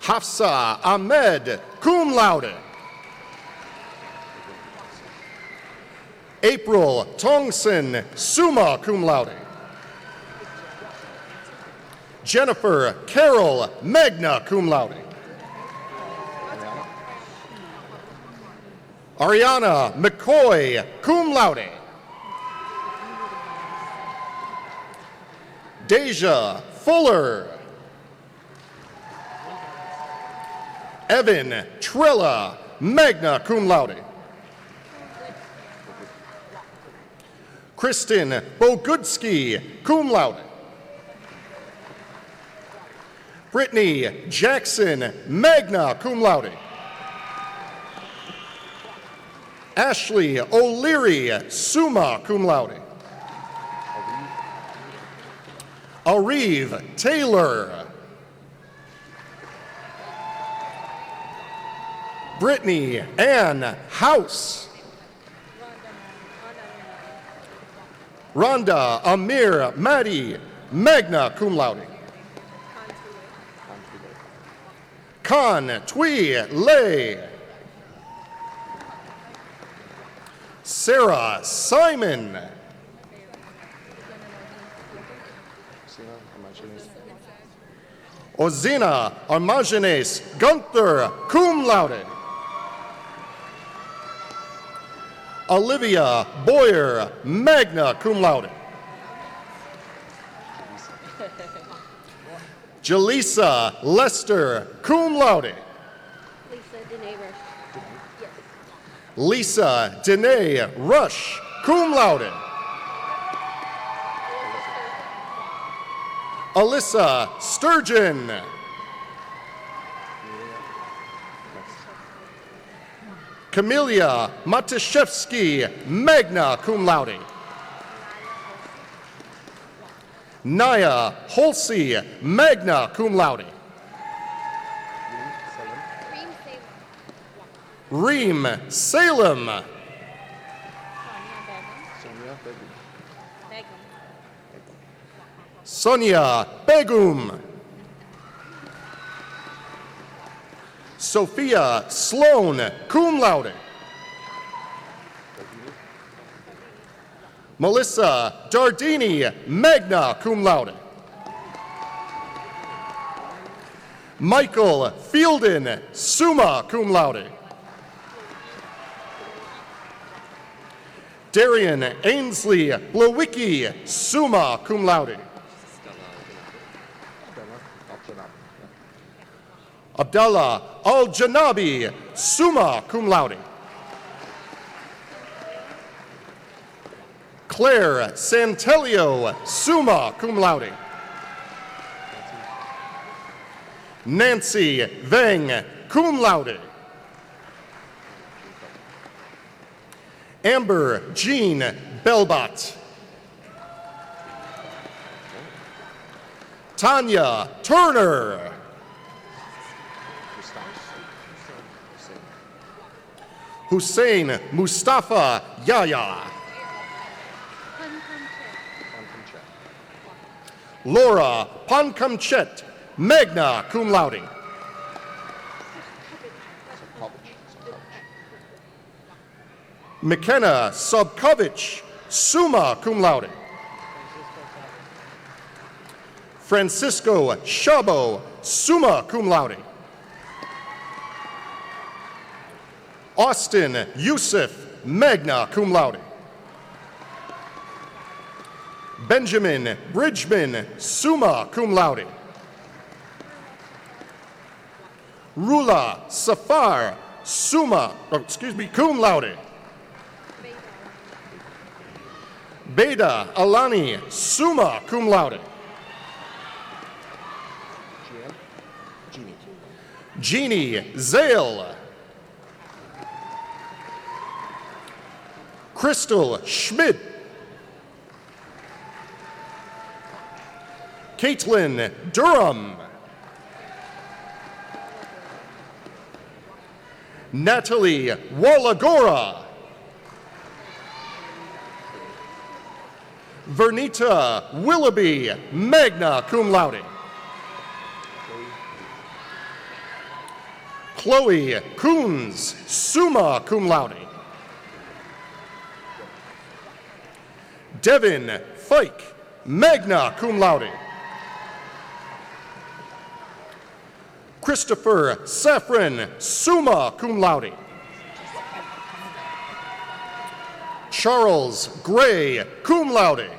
[SPEAKER 11] Hafsa Ahmed, cum laude. April Tongson, summa cum laude. Jennifer Carroll, magna cum laude. Ariana McCoy, cum laude. Deja Fuller. Evan Trilla, magna cum laude. Kristen Bogudsky, cum laude. Brittany Jackson, magna cum laude. Ashley O'Leary, summa cum laude. Ariv Taylor. Brittany Ann House. Rhonda Amir Madi, magna cum laude. Khan Tui Lei. Sarah Simon. Ozina Armagenes Gunther, cum laude. Olivia Boyer, magna cum laude. Jaleesa Lester, cum laude. Lisa Danae Rush, cum laude. Alyssa Sturgeon. Camelia Matuszewski, magna cum laude. Naya Holsey, magna cum laude. Reem Salem. Sonia Begum. Sophia Sloan, cum laude. Melissa Dardini, magna cum laude. Michael Fielden, summa cum laude. Darian Ainsley Blowicki, summa cum laude. Abdallah Al-Janabi, summa cum laude. Claire Santelio, summa cum laude. Nancy Vang, cum laude. Amber Jean Belbot. Tanya Turner. Hussein Mustafa Yahya. Laura Pankamchet, magna cum laude. McKenna Sobkovich, summa cum laude. Francisco Shabo, summa cum laude. Austin Yusuf, magna cum laude. Benjamin Bridgman, summa cum laude. Rula Safar, cum laude. Beda Alani, summa cum laude. Jeannie Zale. Crystal Schmidt. Caitlin Durham. Natalie Wallagora. Vernita Willoughby, magna cum laude. Chloe Coons, summa cum laude. Devin Fike, magna cum laude. Christopher Safran, summa cum laude. Charles Gray, cum laude.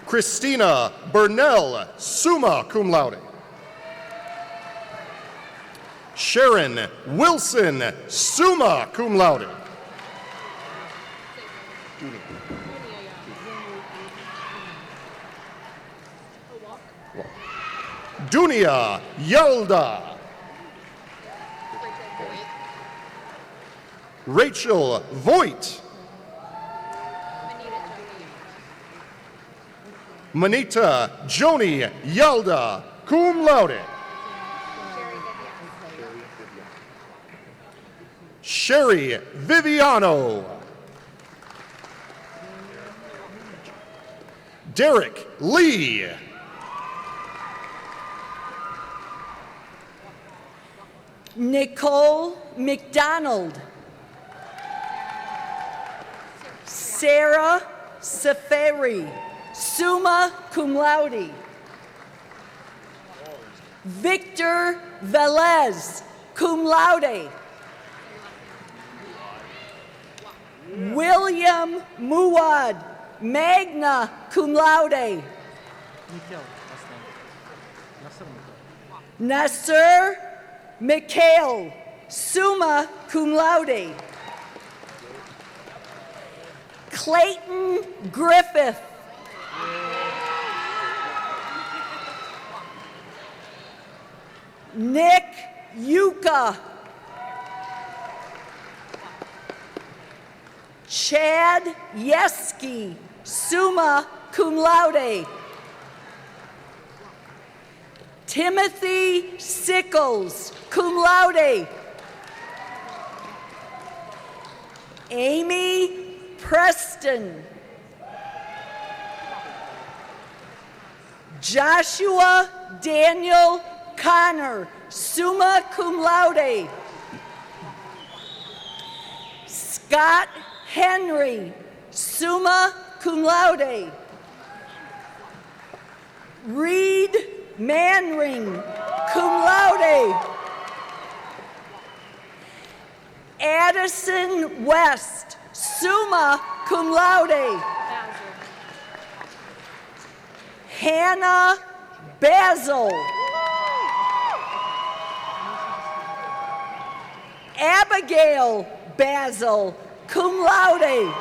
[SPEAKER 11] Christina Burnell, summa cum laude. Sharon Wilson, summa cum laude. Dunia Yalda. Rachel Voigt. Manita Joni Yelda, cum laude. Sherry Viviano. Derek Lee.
[SPEAKER 12] Nicole McDonald. Sarah Safari, summa cum laude. Victor Velez, cum laude. William Muad, magna cum laude. Nasser Mikhail, summa cum laude. Clayton Griffith. Nick Yuka. Chad Yeski, summa cum laude. Timothy Sickles, cum laude. Amy Preston. Joshua Daniel Connor, summa cum laude. Scott Henry, summa cum laude. Reed Manring, cum laude. Addison West, summa cum laude. Hannah Basil. Abigail Basil, cum laude.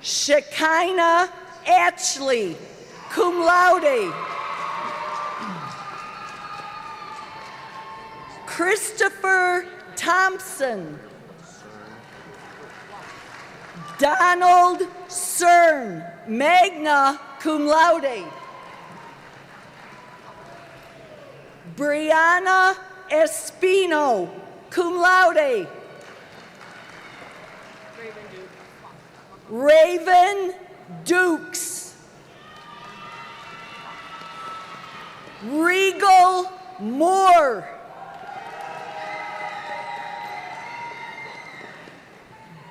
[SPEAKER 12] Shekinah Ashley, cum laude. Christopher Thompson. Donald Cern, magna cum laude. Brianna Espino, cum laude. Raven Dukes. Regal Moore.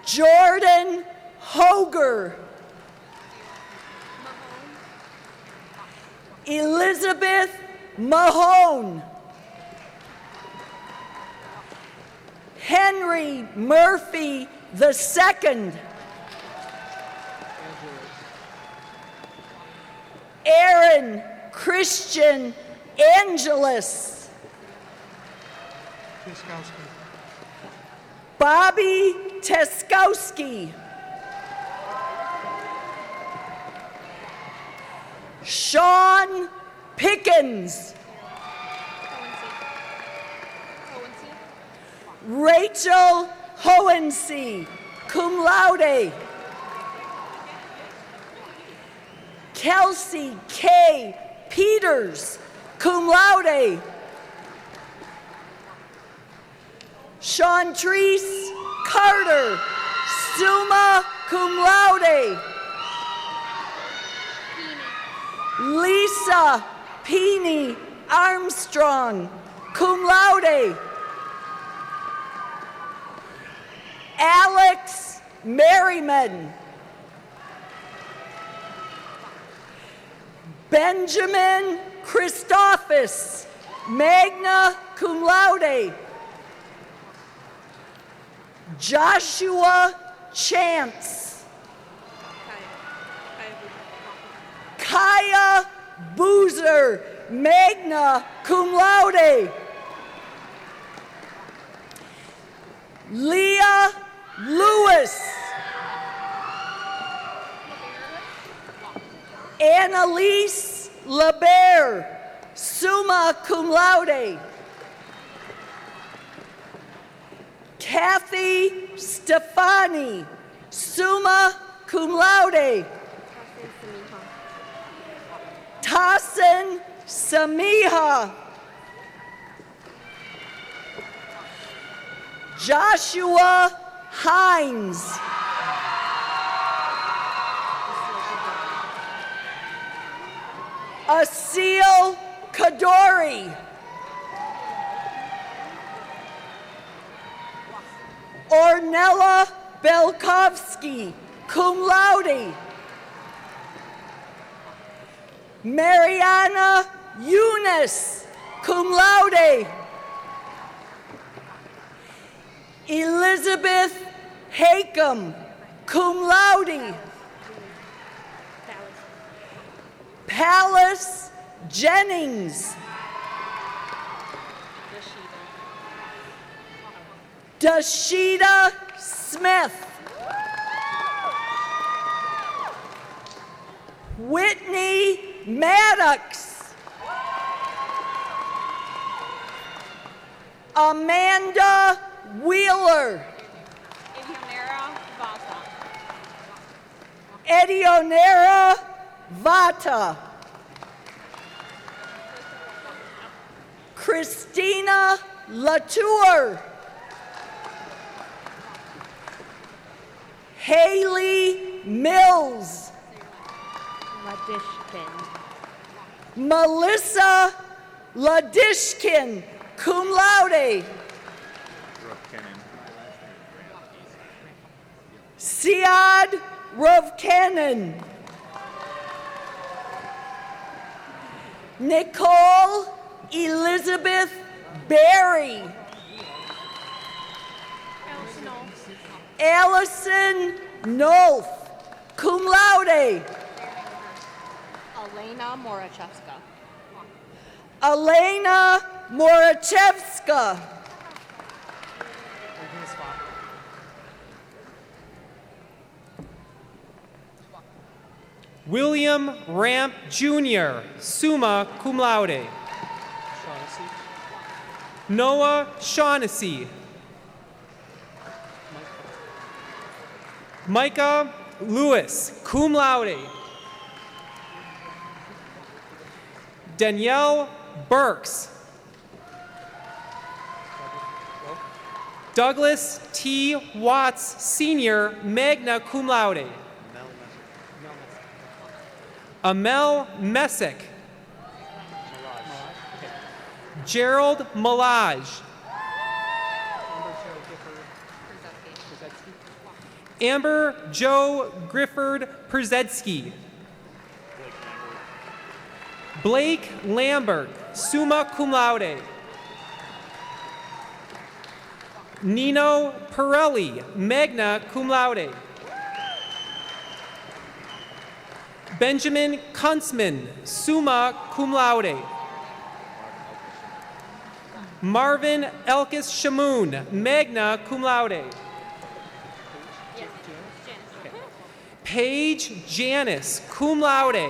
[SPEAKER 12] Jordan Hoger. Elizabeth Mahone. Henry Murphy II. Aaron Christian Angeles. Bobby Teskowski. Sean Pickens. Rachel Hohensee, cum laude. Kelsey K. Peters, cum laude. Chantrice Carter, summa cum laude. Lisa Peeny Armstrong, cum laude. Alex Merriman. Benjamin Christophus, magna cum laude. Joshua Chance. Kaya Boozer, magna cum laude. Leah Lewis. Annalise LeBaire, summa cum laude. Kathy Stefani, summa cum laude. Tasin Samiha. Joshua Hines. Asil Kadori. Ornella Belkovsky, cum laude. Mariana Eunice, cum laude. Elizabeth Hakem, cum laude. Palace Jennings. Dashida Smith. Whitney Maddox. Amanda Wheeler. Edionera Vata. Christina Latour. Haley Mills. Melissa Ladishkin, cum laude. Siad Rovkanen. Nicole Elizabeth Berry. Allison Nolf, cum laude.
[SPEAKER 14] Elena Morachevska.
[SPEAKER 12] Elena Morachevska.
[SPEAKER 13] William Ramp Jr., summa cum laude. Noah Shaughnessy. Micah Lewis, cum laude. Danielle Burks. Douglas T. Watts, Sr., magna cum laude. Amel Messick. Gerald Malaj. Amber Joe Grifford Przedzki. Blake Lambert, summa cum laude. Nino Pirelli, magna cum laude. Benjamin Kuntzman, summa cum laude. Marvin Elkis Shamoon, magna cum laude. Paige Janice, cum laude.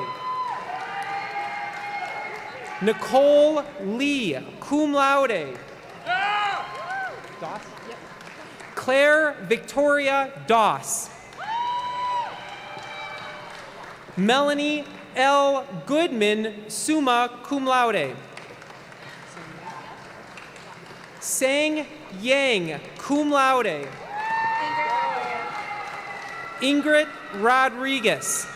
[SPEAKER 13] Nicole Lee, cum laude. Claire Victoria Doss. Melanie L. Goodman, summa cum laude. Sang Yang, cum laude. Ingrid Rodriguez.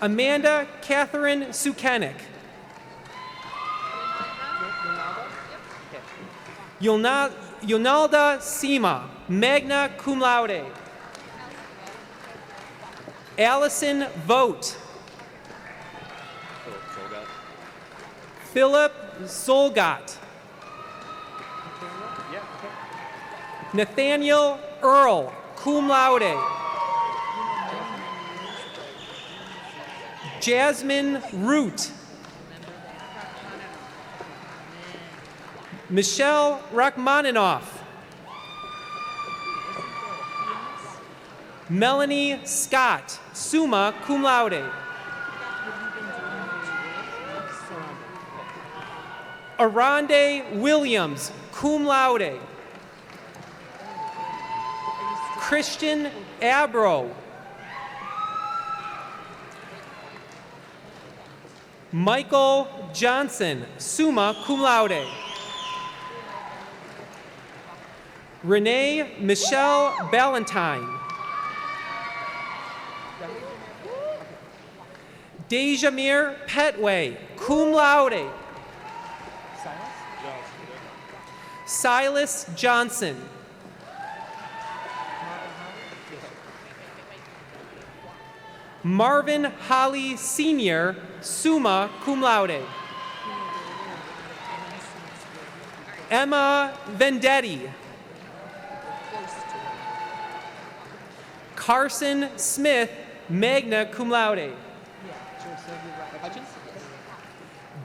[SPEAKER 13] Amanda Catherine Sukenik. Yonalda Sima, magna cum laude. Allison Vogt. Philip Solgat. Nathaniel Earl, cum laude. Jasmine Root. Michelle Rachmaninoff. Melanie Scott, summa cum laude. Aronde Williams, cum laude. Christian Abro. Michael Johnson, summa cum laude. Renee Michelle Ballantyne. Dejamir Petway, cum laude. Silas Johnson. Marvin Holly Sr., summa cum laude. Emma Vendetti. Carson Smith, magna cum laude.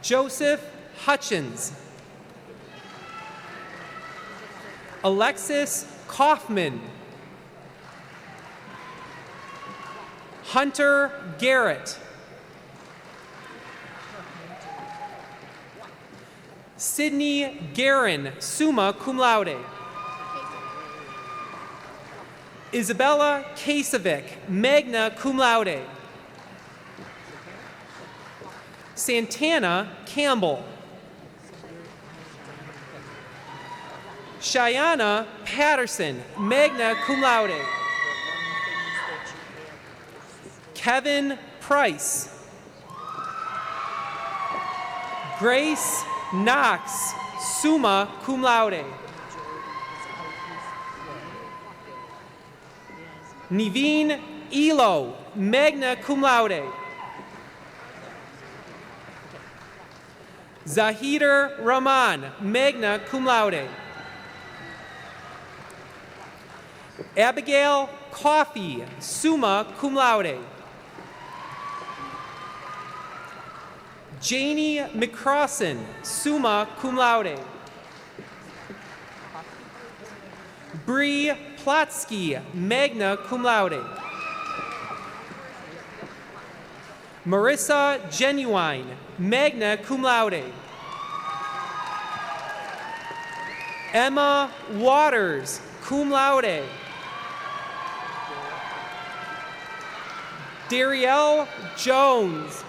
[SPEAKER 13] Joseph Hutchins. Alexis Kaufman. Hunter Garrett. Sydney Guerin, summa cum laude. Isabella Kasovic, magna cum laude. Santana Campbell. Cheyenne Patterson, magna cum laude. Kevin Price. Grace Knox, summa cum laude. Niveen Elo, magna cum laude. Zahir Rahman, magna cum laude. Abigail Coffey, summa cum laude. Janie McCrossan, summa cum laude. Bree Plotsky, magna cum laude. Marissa Genuine, magna cum laude. Emma Waters, cum laude. Darielle Jones.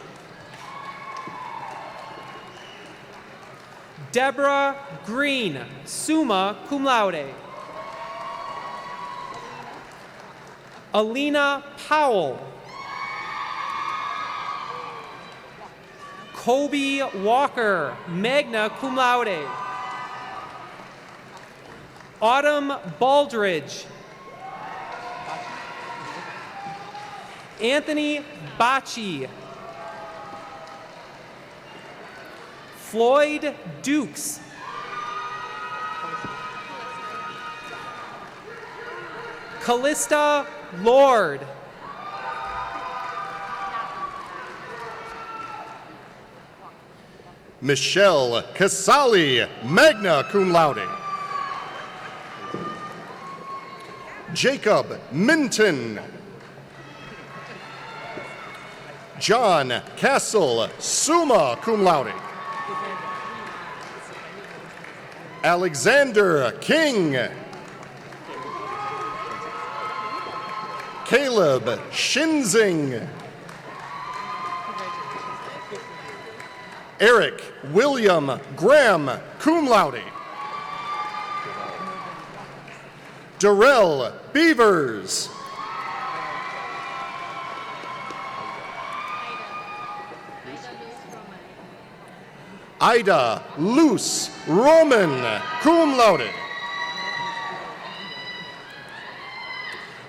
[SPEAKER 13] Deborah Green, summa cum laude. Alina Powell. Kobe Walker, magna cum laude. Autumn Baldridge. Anthony Bocci. Floyd Dukes. Callista Lord.
[SPEAKER 11] Michelle Casali, magna cum laude. Jacob Minton. John Castle, summa cum laude. Alexander King. Caleb Shinzing. Eric William Graham, cum laude. Darrell Beavers. Ida Luce Roman, cum laude.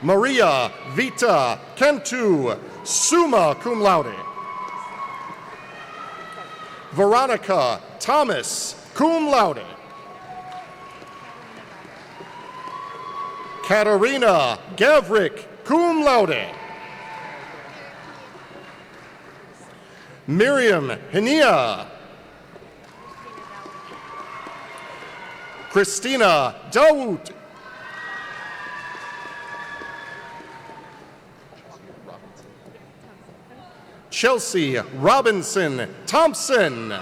[SPEAKER 11] Maria Vita Cantu, summa cum laude. Veronica Thomas, cum laude. Katarina Gavrik, cum laude. Miriam Henia. Christina Dawood. Chelsea Robinson Thompson.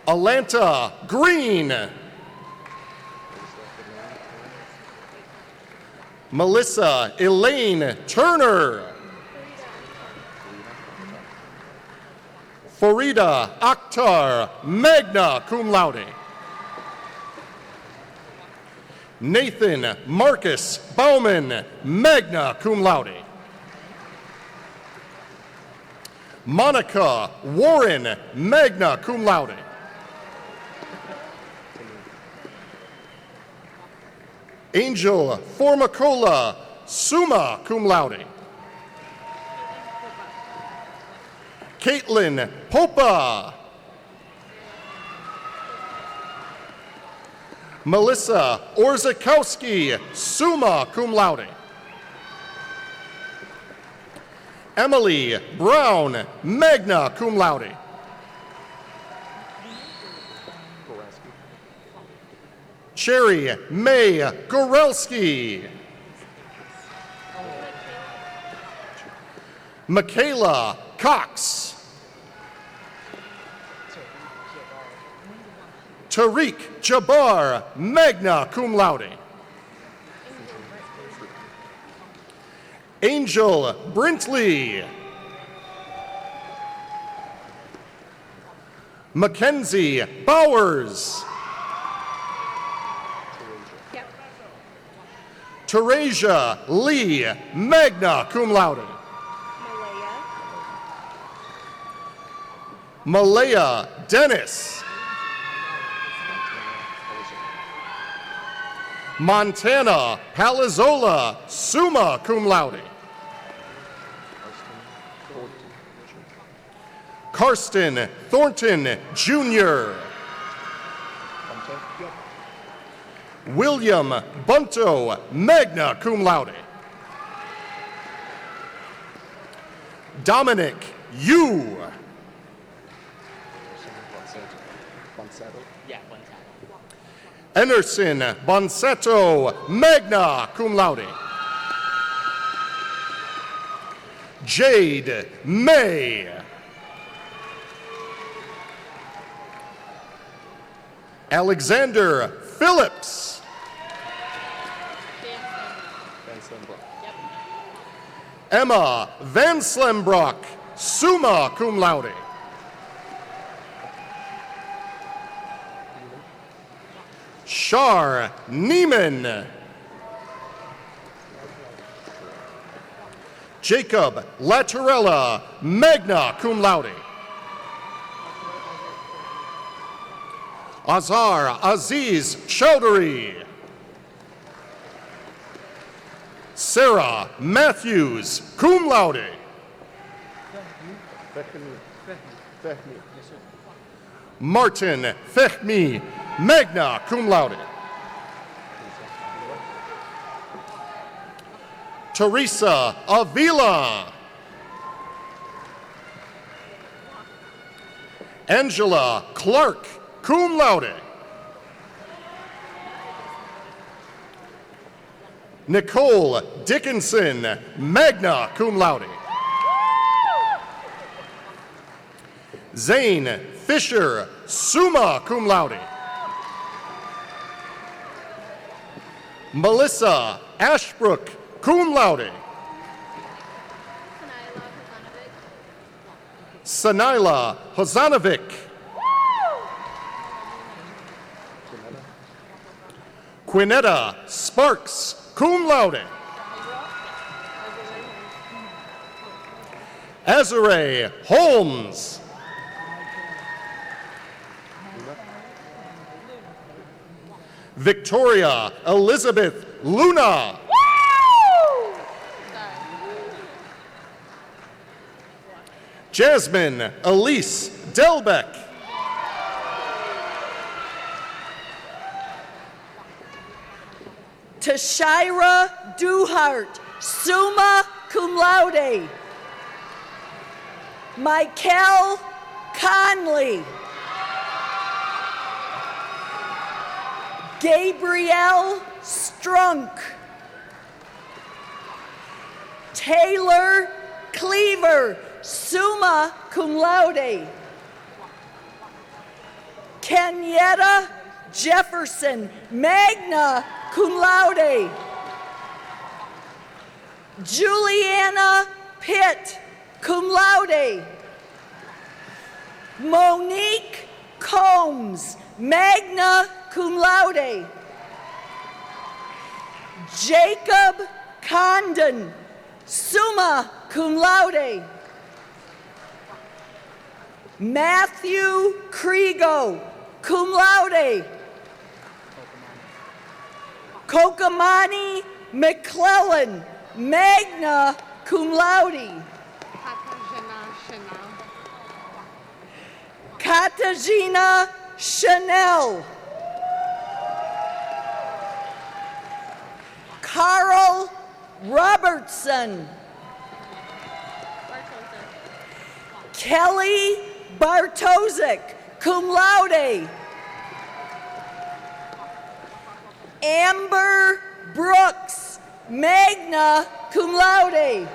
[SPEAKER 11] Alanta Green. Melissa Elaine Turner. Farida Akhtar, magna cum laude. Nathan Marcus Bauman, magna cum laude. Monica Warren, magna cum laude. Angel Formicola, summa cum laude. Caitlin Popa. Melissa Orzakowski, summa cum laude. Emily Brown, magna cum laude. Cherry May Gorelski. Michaela Cox. Tariq Jabbar, magna cum laude. Angel Brintley. Mackenzie Bowers. Teresia Lee, magna cum laude. Malaya Dennis. Montana Palazola, summa cum laude. Karsten Thornton, Jr. William Bunto, magna cum laude. Dominic Yu. Enerson Bonsetto, magna cum laude. Jade May. Alexander Phillips. Emma Van Slembrock, summa cum laude. Shar Neiman. Jacob Latorella, magna cum laude. Azar Aziz Chowdhury. Sarah Matthews, cum laude. Martin Fehmi, magna cum laude. Teresa Avila. Angela Clark, cum laude. Nicole Dickinson, magna cum laude. Zane Fisher, summa cum laude. Melissa Ashbrook, cum laude. Sanila Hozanovic. Quinetta Sparks, cum laude. Azare Holmes. Victoria Elizabeth Luna. Jasmine Elise Delbeck.
[SPEAKER 12] Tashira Duhart, summa cum laude. Michael Conley. Gabrielle Strunk. Taylor Cleaver, summa cum laude. Kenyetta Jefferson, magna cum laude. Juliana Pitt, cum laude. Monique Combs, magna cum laude. Jacob Condon, summa cum laude. Matthew Kriego, cum laude. Kokamani McClellan, magna cum laude. Katarzyna Chanel. Carl Robertson. Kelly Bartosik, cum laude. Amber Brooks, magna cum laude.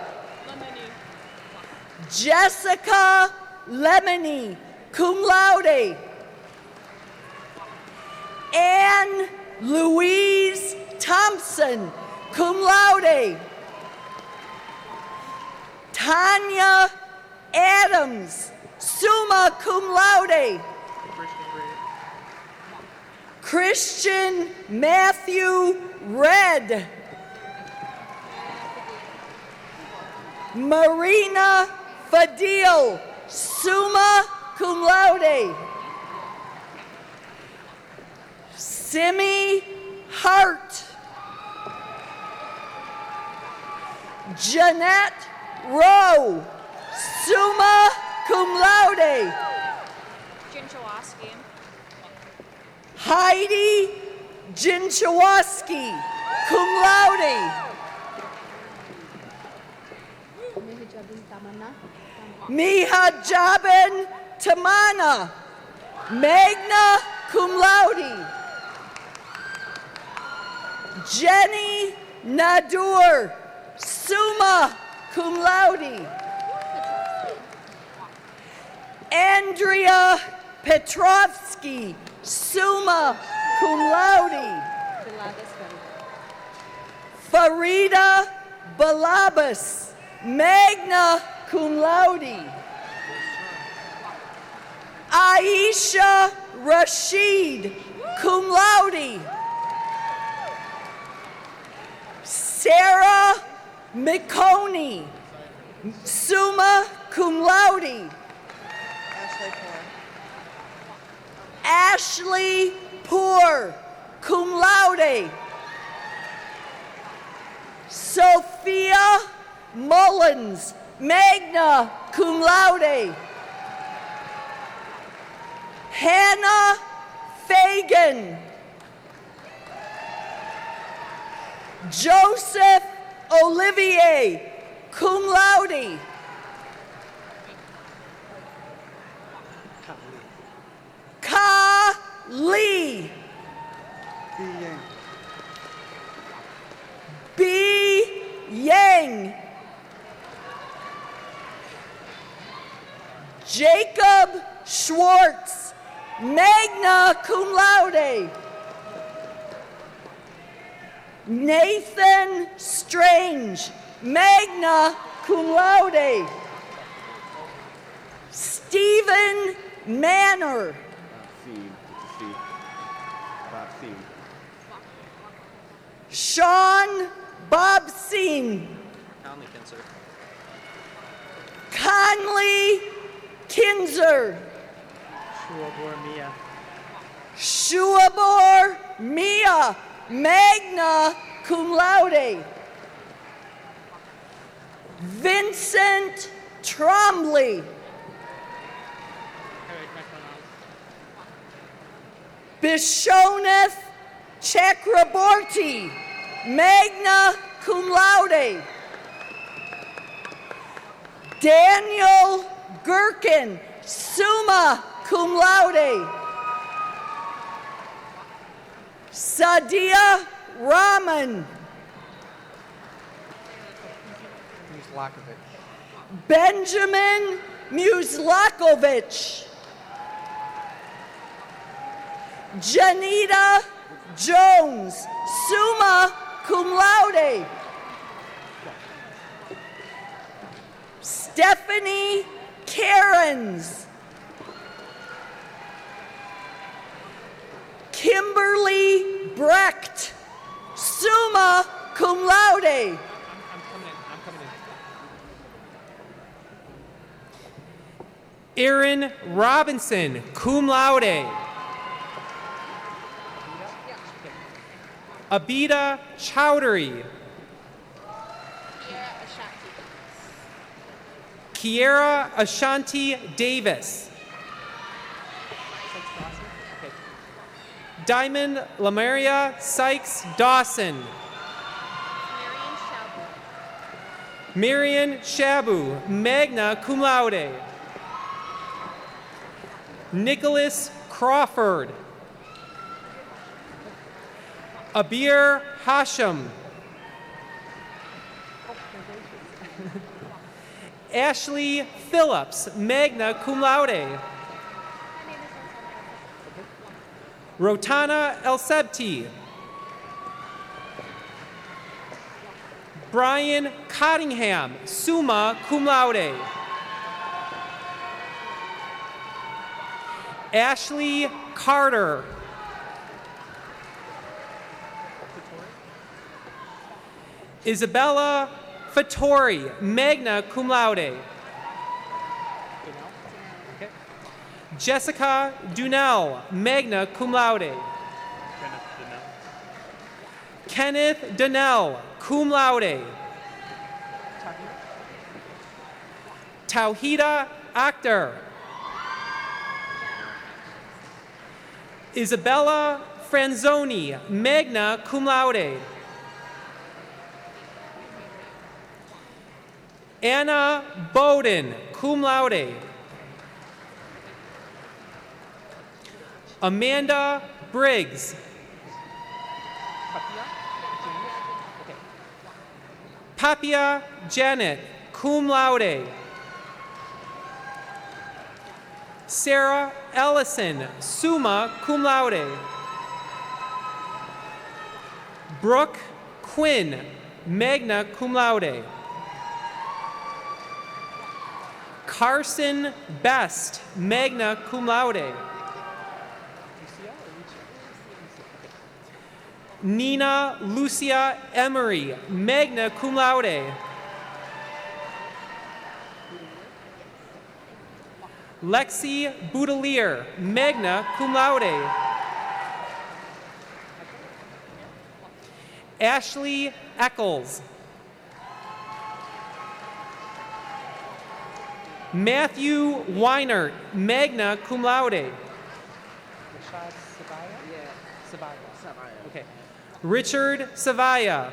[SPEAKER 12] Jessica Lemony, cum laude. Anne Louise Thompson, cum laude. Tanya Adams, summa cum laude. Christian Matthew Red. Marina Fadil, summa cum laude. Simi Hart. Jeanette Rowe, summa cum laude. Heidi Jinchawaski, cum laude. Mihajaben Tamana, magna cum laude. Jenny Nadur, summa cum laude. Andrea Petrovsky, summa cum laude. Farida Balabas, magna cum laude. Aisha Rashid, cum laude. Sarah McConey, summa cum laude. Ashley Poor, cum laude. Sophia Mullins, magna cum laude. Hannah Fagan. Joseph Olivier, cum laude. Ka Lee. B. Yang. Jacob Schwartz, magna cum laude. Nathan Strange, magna cum laude. Stephen Manor. Sean Bobseen. Conley Kinzer. Shuabor Mia, magna cum laude. Vincent Trombley. Bishoneth Chakraborty, magna cum laude. Daniel Gherkin, summa cum laude. Sadia Rahman. Benjamin Muslakovich. Janita Jones, summa cum laude. Stephanie Cairns. Kimberly Brecht, summa cum laude.
[SPEAKER 13] I'm coming in. Aaron Robinson, cum laude. Abida Chowdhury. Kiera Ashanti Davis. Diamond Lamaria Sykes Dawson. Marion Shabu, magna cum laude. Nicholas Crawford. Abir Hashim. Ashley Phillips, magna cum laude. Rotana Elsebti. Brian Cottingham, summa cum laude. Ashley Carter. Isabella Fattori, magna cum laude. Jessica Dunell, magna cum laude. Kenneth Donnell, cum laude. Tauhida Akhtar. Isabella Franzoni, magna cum laude. Anna Bowden, cum laude. Amanda Briggs. Papia Janet, cum laude. Sarah Ellison, summa cum laude. Brooke Quinn, magna cum laude. Carson Best, magna cum laude. Nina Lucia Emery, magna cum laude. Lexi Boudelier, magna cum laude. Ashley Eccles. Matthew Weinert, magna cum laude. Okay. Richard Savaya.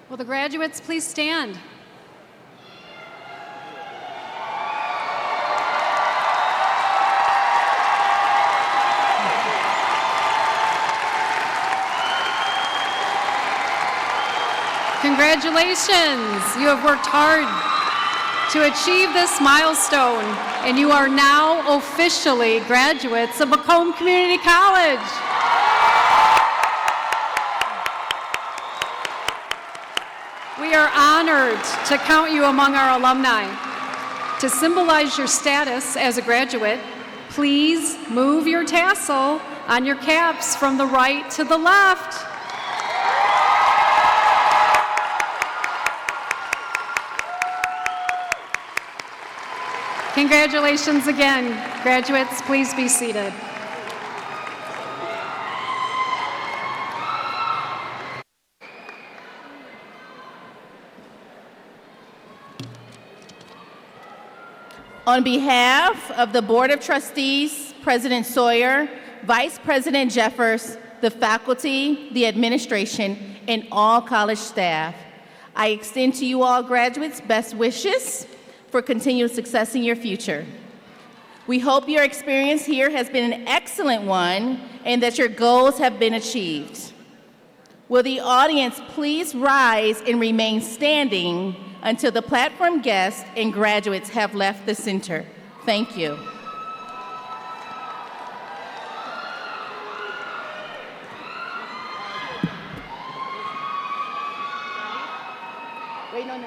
[SPEAKER 6] Will the graduates please stand? Congratulations! You have worked hard to achieve this milestone, and you are now officially graduates of Macomb Community College. We are honored to count you among our alumni. To symbolize your status as a graduate, please move your tassel on your caps from the right to the left. Congratulations again. Graduates, please be seated.
[SPEAKER 1] On behalf of the Board of Trustees, President Sawyer, Vice President Jeffers, the faculty, the administration, and all college staff, I extend to you all graduates best wishes for continued success in your future. We hope your experience here has been an excellent one and that your goals have been achieved. Will the audience please rise and remain standing until the platform guests and graduates have left the center? Thank you. Wait, no.